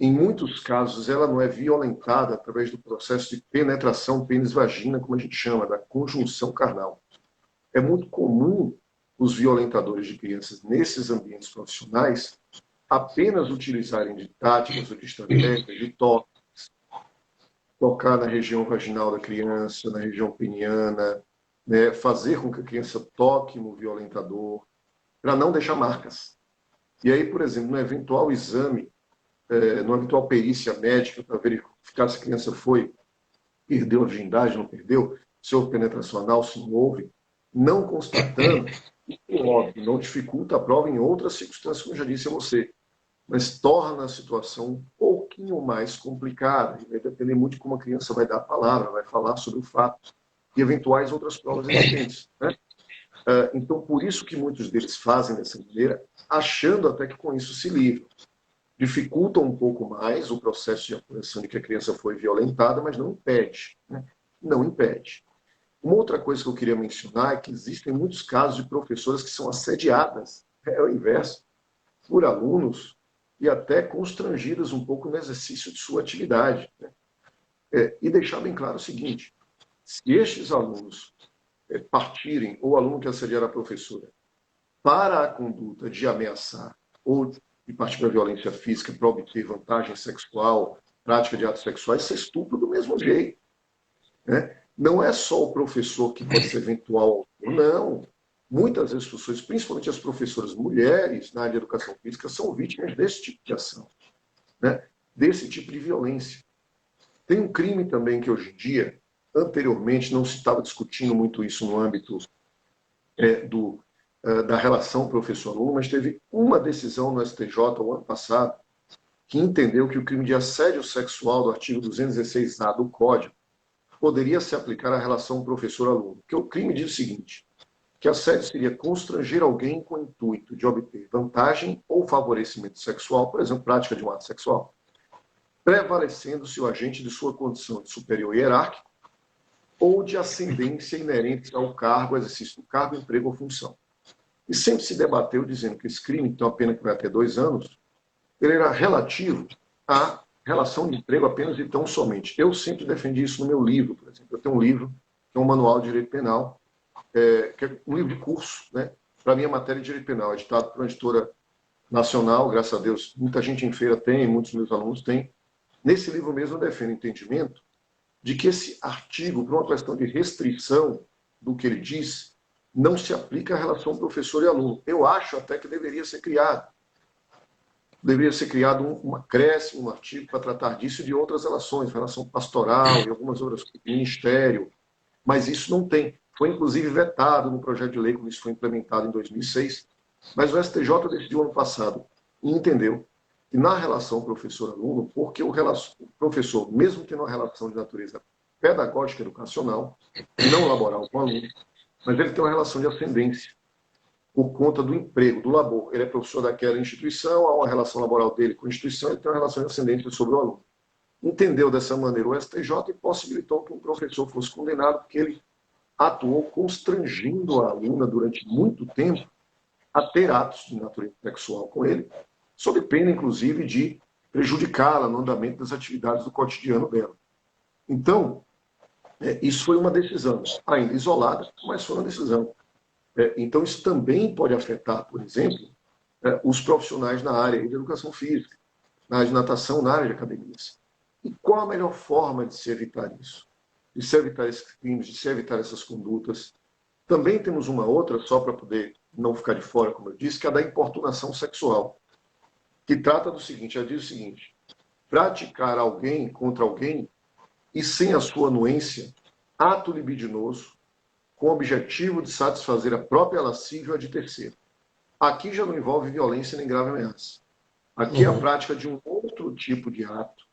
em muitos casos, ela não é violentada através do processo de penetração pênis-vagina, como a gente chama, da conjunção carnal. É muito comum os violentadores de crianças nesses ambientes profissionais apenas utilizarem de táticas ou de estratégias, de toque, tocar na região vaginal da criança, na região peniana, né, fazer com que a criança toque no violentador, para não deixar marcas. E aí, por exemplo, no eventual exame, numa eventual perícia médica para verificar se a criança perdeu a virgindade, não perdeu, se houve penetração anal, se não houve, não constatando, isso, óbvio, não dificulta a prova em outras circunstâncias, como eu já disse a você, mas torna a situação um pouquinho mais complicada, e vai depender muito de como a criança vai dar a palavra, vai falar sobre o fato, e eventuais outras provas existentes, né? Então, por isso que muitos deles fazem dessa maneira, achando até que com isso se livram. Dificulta um pouco mais o processo de apuração de que a criança foi violentada, mas não impede, né? Não impede. Uma outra coisa que eu queria mencionar é que existem muitos casos de professoras que são assediadas, é o inverso, por alunos e até constrangidas um pouco no exercício de sua atividade, né? E deixar bem claro o seguinte, se estes alunos partirem, ou o aluno que assediar a professora, para a conduta de ameaçar ou de partir para a violência física para obter vantagem sexual, prática de atos sexuais, isso é estupro do mesmo jeito, né? Não é só o professor que pode ser eventual, não. Muitas vezes, professores, principalmente as professoras mulheres na área de educação física, são vítimas desse tipo de ação, né? Desse tipo de violência. Tem um crime também que hoje em dia, anteriormente, não se estava discutindo muito isso no âmbito da relação professor-aluno, mas teve uma decisão no STJ, o ano passado, que entendeu que o crime de assédio sexual do artigo 216A do Código poderia se aplicar à relação professor-aluno. Porque o crime diz o seguinte, que assédio seria constranger alguém com o intuito de obter vantagem ou favorecimento sexual, por exemplo, prática de um ato sexual, prevalecendo-se o agente de sua condição de superior hierárquico ou de ascendência inerente ao cargo, exercício do cargo, emprego ou função. E sempre se debateu dizendo que esse crime, que tem uma pena que vai até 2 anos, ele era relativo à relação de emprego apenas e tão somente. Eu sempre defendi isso no meu livro, por exemplo. Eu tenho um livro, que é um manual de direito penal, que é um livro de curso, né, para a minha matéria de direito penal, editado por uma editora nacional, graças a Deus, muita gente em feira tem, muitos meus alunos têm. Nesse livro mesmo eu defendo o entendimento de que esse artigo, por uma questão de restrição do que ele diz, não se aplica à relação professor e aluno. Eu acho até que deveria ser criado. Deveria ser criado um acréscimo, um artigo para tratar disso e de outras relações, relação pastoral e algumas outras coisas, ministério, mas isso não tem. Foi, inclusive, vetado no projeto de lei, quando isso foi implementado em 2006, mas o STJ decidiu ano passado e entendeu que na relação professor-aluno, porque o professor, mesmo tendo uma relação de natureza pedagógica educacional, não laboral com o aluno, mas ele tem uma relação de ascendência por conta do emprego, do labor. Ele é professor daquela instituição, há uma relação laboral dele com a instituição, ele tem uma relação de ascendência sobre o aluno. Entendeu dessa maneira o STJ e possibilitou que um professor fosse condenado porque ele atuou constrangindo a aluna durante muito tempo a ter atos de natureza sexual com ele, sob pena, inclusive, de prejudicá-la no andamento das atividades do cotidiano dela. Então, isso foi uma decisão, ainda isolada, mas foi uma decisão. Então, isso também pode afetar, por exemplo, os profissionais na área de educação física, na área de natação, na área de academias. E qual a melhor forma de se evitar isso? De se evitar esses crimes, de se evitar essas condutas? Também temos uma outra, só para poder não ficar de fora, como eu disse, que é a da importunação sexual, que trata do seguinte, ela diz o seguinte, praticar alguém contra alguém e sem a sua anuência, ato libidinoso, com o objetivo de satisfazer a própria lascívia ou a de terceiro. Aqui já não envolve violência nem grave ameaça. Aqui é a prática de um outro tipo de ato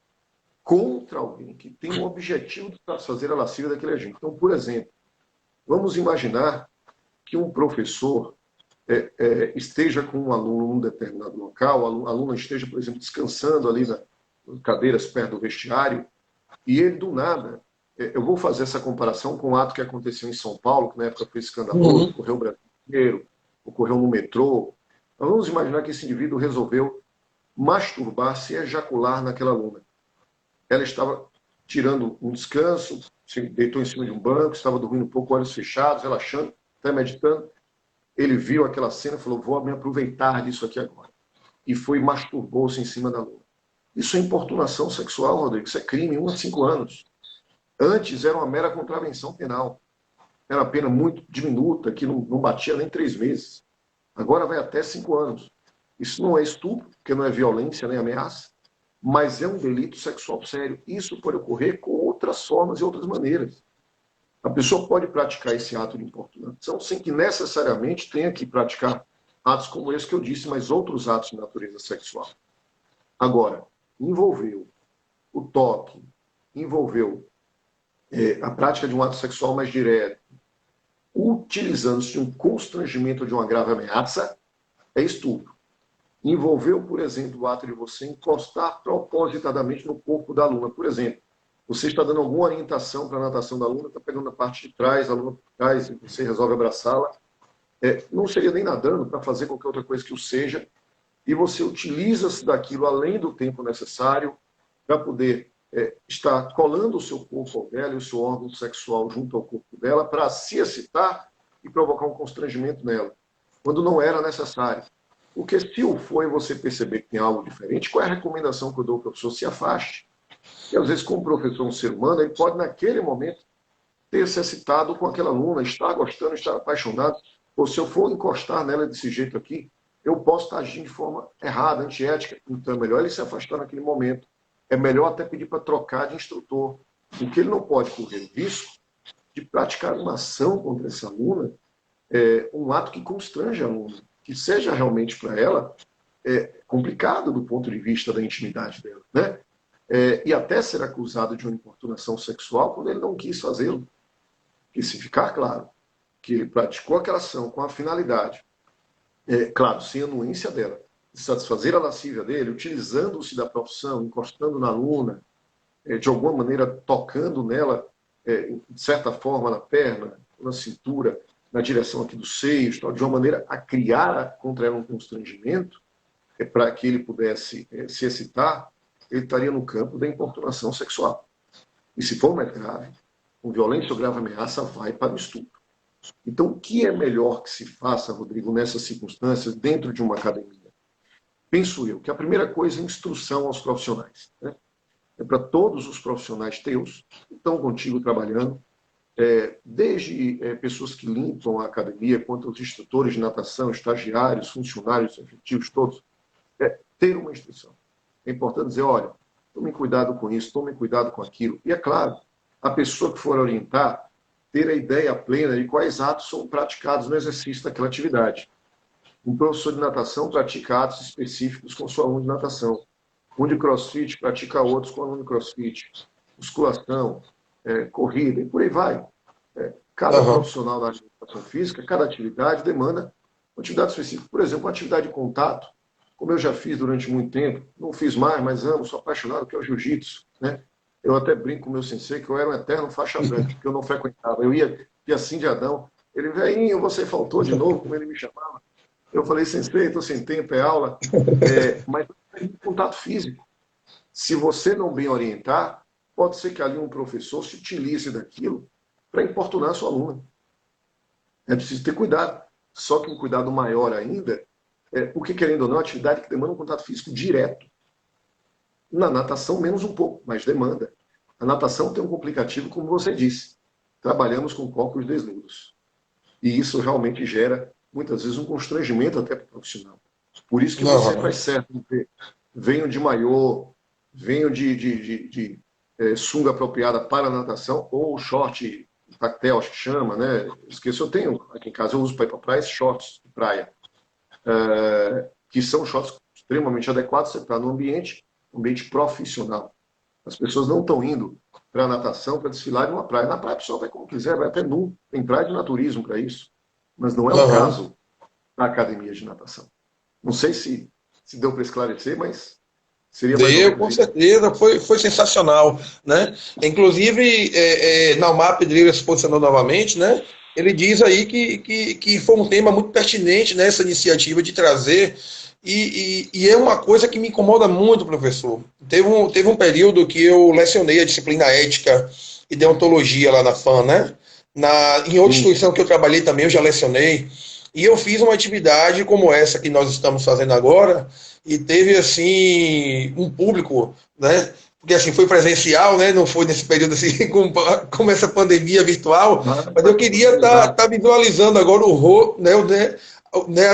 contra alguém que tem o objetivo de satisfazer a lascívia daquele agente. Então, por exemplo, vamos imaginar que um professor esteja com um aluno num determinado local, o aluno esteja, por exemplo, descansando ali nas cadeiras perto do vestiário, e ele, do nada, eu vou fazer essa comparação com um ato que aconteceu em São Paulo, que na época foi escandaloso, ocorreu no Brasil inteiro, ocorreu no metrô. Então, vamos imaginar que esse indivíduo resolveu masturbar-se e ejacular naquela aluna. Ela estava tirando um descanso, se deitou em cima de um banco, estava dormindo um pouco, olhos fechados, relaxando, até meditando. Ele viu aquela cena e falou, vou me aproveitar disso aqui agora. E foi e masturbou-se em cima da aluna. Isso é importunação sexual, Rodrigo. Isso é crime, 1 a 5 anos. Antes era uma mera contravenção penal. Era uma pena muito diminuta, que não batia nem 3 meses. Agora vai até 5 anos. Isso não é estupro, porque não é violência nem ameaça, mas é um delito sexual sério. Isso pode ocorrer com outras formas e outras maneiras. A pessoa pode praticar esse ato de importunação sem que necessariamente tenha que praticar atos como esse que eu disse, mas outros atos de natureza sexual. Agora, envolveu o toque, envolveu a prática de um ato sexual mais direto, utilizando-se de um constrangimento de uma grave ameaça, é estupro. Envolveu, por exemplo, o ato de você encostar propositadamente no corpo da aluna. Por exemplo, você está dando alguma orientação para a natação da aluna, está pegando a parte de trás, a aluna por trás, e você resolve abraçá-la. Não seria nem nadando para fazer qualquer outra coisa que o seja, e você utiliza-se daquilo além do tempo necessário para poder estar colando o seu corpo ao dela e o seu órgão sexual junto ao corpo dela para se excitar e provocar um constrangimento nela, quando não era necessário. Porque se o for e você perceber que tem algo diferente, qual é a recomendação que eu dou ao professor? Se afaste. E às vezes, como o professor é um ser humano, ele pode, naquele momento, ter se excitado com aquela aluna, estar gostando, estar apaixonado. Ou se eu for encostar nela desse jeito aqui, eu posso estar agindo de forma errada, antiética. Então é melhor ele se afastar naquele momento. É melhor até pedir para trocar de instrutor. Porque ele não pode correr o risco de praticar uma ação contra essa aluna, um ato que constrange a aluna, que seja realmente para ela complicado do ponto de vista da intimidade dela, né? E até ser acusado de uma importunação sexual quando ele não quis fazê-lo. E se ficar claro que ele praticou aquela ação com a finalidade, claro, sem anuência dela, de satisfazer a lascívia dele, utilizando-se da profissão, encostando na aluna, de alguma maneira tocando nela, de certa forma, na perna, na cintura, na direção aqui dos seios, tal, de uma maneira a criar contra ela um constrangimento, para que ele pudesse se excitar, ele estaria no campo da importunação sexual. E se for mais grave, com violência ou grave ameaça, vai para o estupro. Então, o que é melhor que se faça, Rodrigo, nessas circunstâncias, dentro de uma academia? Penso eu que a primeira coisa é instrução aos profissionais, né? É para todos os profissionais teus que estão contigo trabalhando, desde pessoas que limpam a academia, quanto os instrutores de natação, estagiários, funcionários efetivos, todos, ter uma instrução. É importante dizer, olha, tome cuidado com isso, tome cuidado com aquilo. E é claro, a pessoa que for orientar, ter a ideia plena de quais atos são praticados no exercício daquela atividade. Um professor de natação pratica atos específicos com seu aluno de natação. Um de crossfit pratica outros com o aluno de crossfit. Musculação, corrida, e por aí vai. Cada profissional da educação física, cada atividade demanda uma atividade específica. Por exemplo, uma atividade de contato, como eu já fiz durante muito tempo, não fiz mais, mas amo, sou apaixonado, que é o jiu-jitsu, né? Eu até brinco com o meu sensei que eu era um eterno faixa branca, porque eu não frequentava. Eu ia assim de Adão. Ele, velhinho, você faltou de novo, como ele me chamava. Eu falei, sensei, estou sem tempo, é aula. Mas é contato físico. Se você não bem orientar, pode ser que ali um professor se utilize daquilo para importunar a sua aluna. É preciso ter cuidado. Só que um cuidado maior ainda, porque, querendo ou não, é uma atividade que demanda um contato físico direto. Na natação, menos um pouco, mas demanda. A natação tem um complicativo, como você disse. Trabalhamos com corpos desnudos. E isso realmente gera, muitas vezes, um constrangimento até para o profissional. Por isso que você faz certo. Venho de maiô, venho de sunga apropriada para a natação, ou short tactel, acho que chama, né? Esqueci, eu tenho aqui em casa, eu uso para ir para a praia, shorts de praia. Que são shorts extremamente adequados, você está no ambiente profissional. As pessoas não estão indo para a natação para desfilar em uma praia. Na praia a pessoa vai como quiser, vai até nu. Tem praia de naturismo para isso. Mas não é o caso da academia de natação. Não sei se deu para esclarecer, mas seria mais deu, com certeza, foi sensacional, né? Inclusive, Naumar Pedreira se posicionou novamente, né? Ele diz aí que foi um tema muito pertinente nessa iniciativa de trazer E é uma coisa que me incomoda muito, professor. Teve um período que eu lecionei a disciplina ética e deontologia lá na FAM, né? Em outra Sim, instituição que eu trabalhei também, eu já lecionei. E eu fiz uma atividade como essa que nós estamos fazendo agora, e teve, assim, um público, né? Porque, assim, foi presencial, né? Não foi nesse período, assim, como essa pandemia virtual, mas eu queria estar exato. visualizando agora né,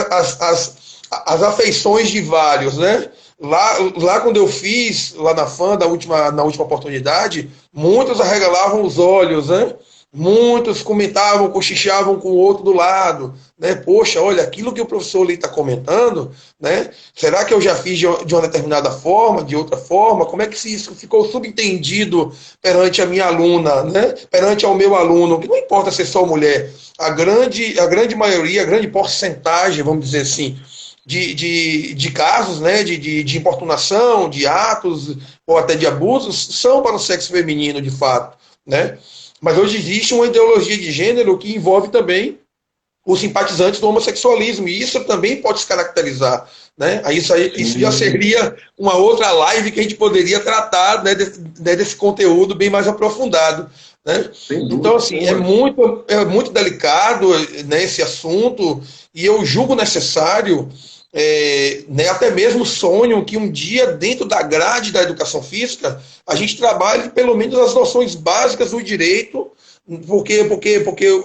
as afeições de vários, né? Lá quando eu fiz, lá na FAM, na última oportunidade, muitos arregalavam os olhos, né? Muitos comentavam, cochichavam com o outro do lado, né? Poxa, olha, aquilo que o professor ali está comentando, né? Será que eu já fiz de uma determinada forma, de outra forma? Como é que isso ficou subentendido perante a minha aluna, né? Perante ao meu aluno? Que não importa ser só mulher, a grande maioria, a grande porcentagem, vamos dizer assim, de casos, né, de importunação, de atos ou até de abusos, são para o sexo feminino, de fato, né? Mas hoje existe uma ideologia de gênero que envolve também os simpatizantes do homossexualismo, e isso também pode se caracterizar. Né? Isso já Sim, seria uma outra live que a gente poderia tratar, né, desse conteúdo bem mais aprofundado. Né? sem Então, dúvida assim, nenhuma. é muito delicado, né, esse assunto, e eu julgo necessário, né, até mesmo sonho que um dia, dentro da grade da educação física, a gente trabalhe pelo menos as noções básicas do direito, porque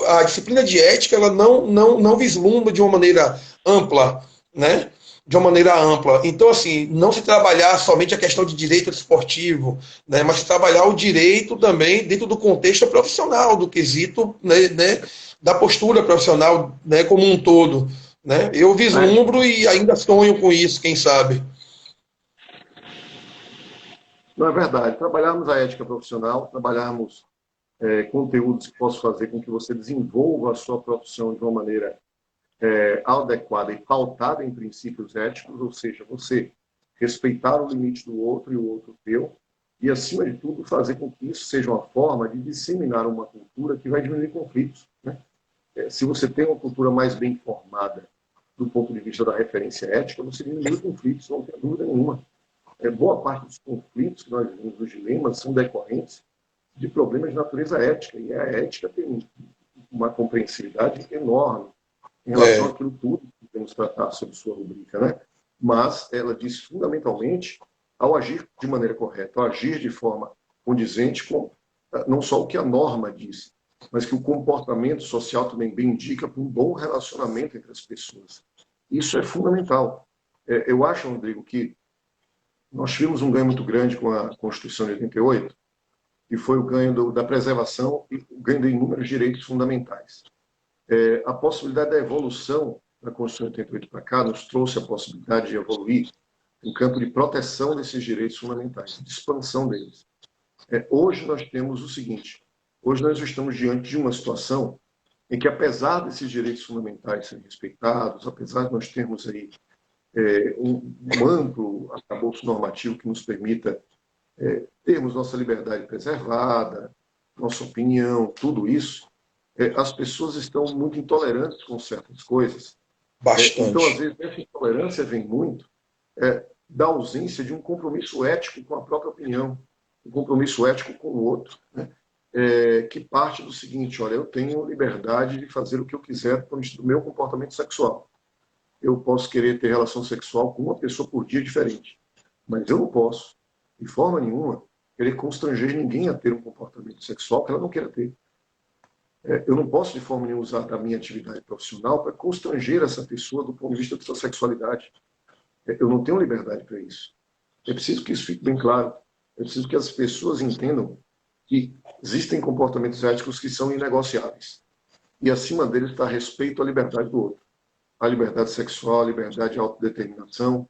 a disciplina de ética ela não vislumbra de uma maneira ampla, né? De uma maneira ampla. Então, assim, não se trabalhar somente a questão de direito esportivo, né? Mas se trabalhar o direito também dentro do contexto profissional, do quesito, né, da postura profissional, né, como um todo. Né? Eu É, vislumbro e ainda sonho com isso, quem sabe. não é verdade. Trabalharmos a ética profissional, trabalharmos conteúdos que possam fazer com que você desenvolva a sua profissão de uma maneira adequada e pautada em princípios éticos, ou seja, você respeitar o limite do outro e o outro teu, e, acima de tudo, fazer com que isso seja uma forma de disseminar uma cultura que vai diminuir conflitos. Né? Se você tem uma cultura mais bem formada do ponto de vista da referência ética, você diminui conflitos, não tem dúvida nenhuma. Boa parte dos conflitos que nós vemos, dos dilemas, são decorrentes de problemas de natureza ética, e a ética tem uma compreensividade enorme em relação É, àquilo tudo que temos tratado sobre sua rubrica, né? Mas ela diz fundamentalmente ao agir de maneira correta, ao agir de forma condizente com não só o que a norma diz, mas que o comportamento social também bem indica para um bom relacionamento entre as pessoas. Isso é fundamental. Eu acho, Rodrigo, que nós tivemos um ganho muito grande com a Constituição de 88, e foi o ganho da preservação e o ganho de inúmeros direitos fundamentais. A possibilidade da evolução da Constituição de 88 para cá nos trouxe a possibilidade de evoluir no campo de proteção desses direitos fundamentais, de expansão deles. Hoje nós temos o seguinte: hoje nós estamos diante de uma situação em que, apesar desses direitos fundamentais serem respeitados, apesar de nós termos aí um amplo arcabouço normativo que nos permita termos nossa liberdade preservada, nossa opinião, tudo isso, as pessoas estão muito intolerantes com certas coisas. Então, às bastante. vezes, essa intolerância vem muito da ausência de um compromisso ético com a própria opinião, um compromisso ético com o outro, né? Que parte do seguinte: olha, eu tenho liberdade de fazer o que eu quiser do meu comportamento sexual. Eu posso querer ter relação sexual com uma pessoa por dia diferente, mas eu não posso, de forma nenhuma, querer constranger ninguém a ter um comportamento sexual que ela não queira ter. Eu não posso, de forma nenhuma, usar da minha atividade profissional para constranger essa pessoa do ponto de vista da sua sexualidade. Eu não tenho liberdade para isso. É preciso que isso fique bem claro. É preciso que as pessoas entendam que existem comportamentos éticos que são inegociáveis. E acima deles está respeito à liberdade do outro. A liberdade sexual, a liberdade de autodeterminação.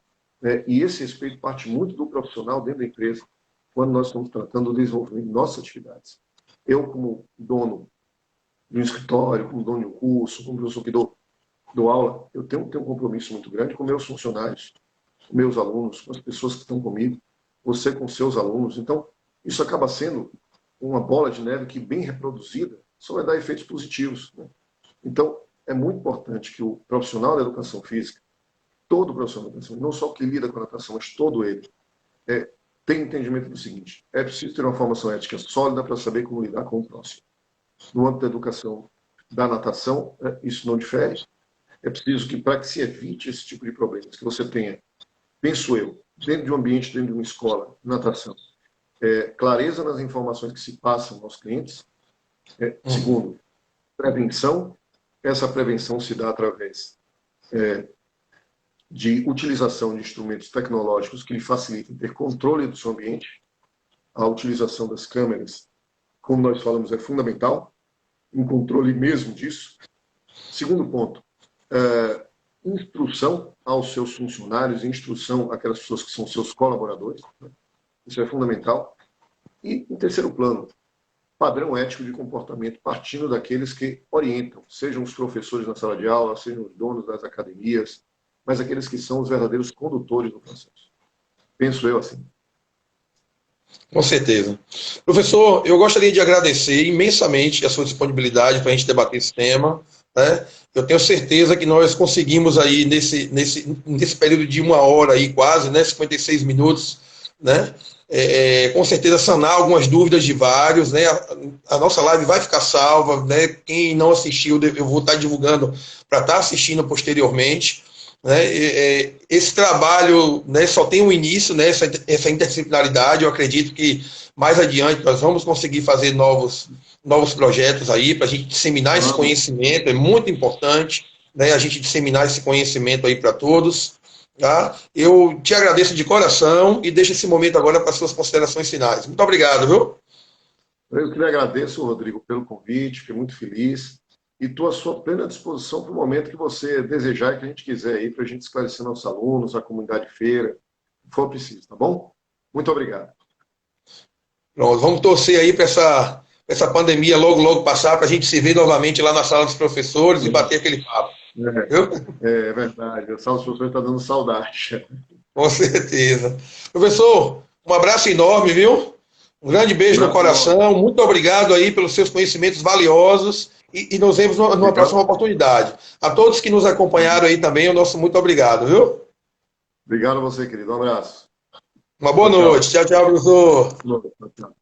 E esse respeito parte muito do profissional dentro da empresa, quando nós estamos tratando do desenvolvimento de nossas atividades. Eu, como dono de um escritório, como dono de um curso, como professor que dou aula, eu tenho um compromisso muito grande com meus funcionários, com meus alunos, com as pessoas que estão comigo, você com seus alunos. Então, isso acaba sendo uma bola de neve que, bem reproduzida, só vai dar efeitos positivos. Né? Então, é muito importante que o profissional da educação física todo profissional de natação, não só o que lida com a natação, mas todo ele, tem entendimento do seguinte: é preciso ter uma formação ética sólida para saber como lidar com o próximo. No âmbito da educação da natação, isso não difere. É preciso que, para que se evite esse tipo de problemas, que você tenha, penso eu, dentro de um ambiente, dentro de uma escola, natação, clareza nas informações que se passam aos clientes. Segundo, prevenção. Essa prevenção se dá através de utilização de instrumentos tecnológicos que lhe facilitem ter controle do seu ambiente. A utilização das câmeras, como nós falamos, é fundamental, um controle mesmo disso. Segundo ponto, instrução aos seus funcionários, instrução àquelas pessoas que são seus colaboradores, né? Isso é fundamental. E, em terceiro plano, padrão ético de comportamento, partindo daqueles que orientam, sejam os professores na sala de aula, sejam os donos das academias, mas aqueles que são os verdadeiros condutores do processo. Penso eu assim. Com certeza. Professor, eu gostaria de agradecer imensamente a sua disponibilidade para a gente debater esse tema, né? Eu tenho certeza que nós conseguimos aí, nesse período de 1 hora, aí, quase, né, 56 minutos, né, com certeza sanar algumas dúvidas de vários, né? A nossa live vai ficar salva, né? Quem não assistiu, eu vou estar divulgando para estar assistindo posteriormente, né? Esse trabalho, né, só tem um início, né, essa interdisciplinaridade. Eu acredito que mais adiante nós vamos conseguir fazer novos projetos aí para a gente disseminar esse conhecimento. É muito importante, né, a gente disseminar esse conhecimento aí para todos. Tá? Eu te agradeço de coração e deixo esse momento agora para as suas considerações finais. Muito obrigado, viu? Eu que lhe agradeço, Rodrigo, pelo convite, fiquei muito feliz e estou à sua plena disposição para o momento que você desejar e que a gente quiser aí, para a gente esclarecer nossos alunos, a comunidade feira, o que for preciso, tá bom? Muito obrigado. Pronto, vamos torcer aí para essa pandemia logo passar, para a gente se ver novamente lá na sala dos professores e bater aquele papo. É verdade, a sala dos professores está dando saudade. Com certeza. Professor, um abraço enorme, viu? Um grande beijo no coração. Muito obrigado aí pelos seus conhecimentos valiosos e nos vemos numa próxima oportunidade. A todos que nos acompanharam aí também, o nosso muito obrigado, viu? Obrigado a você, querido. Um abraço. Uma boa noite. Tchau, professor. Tchau.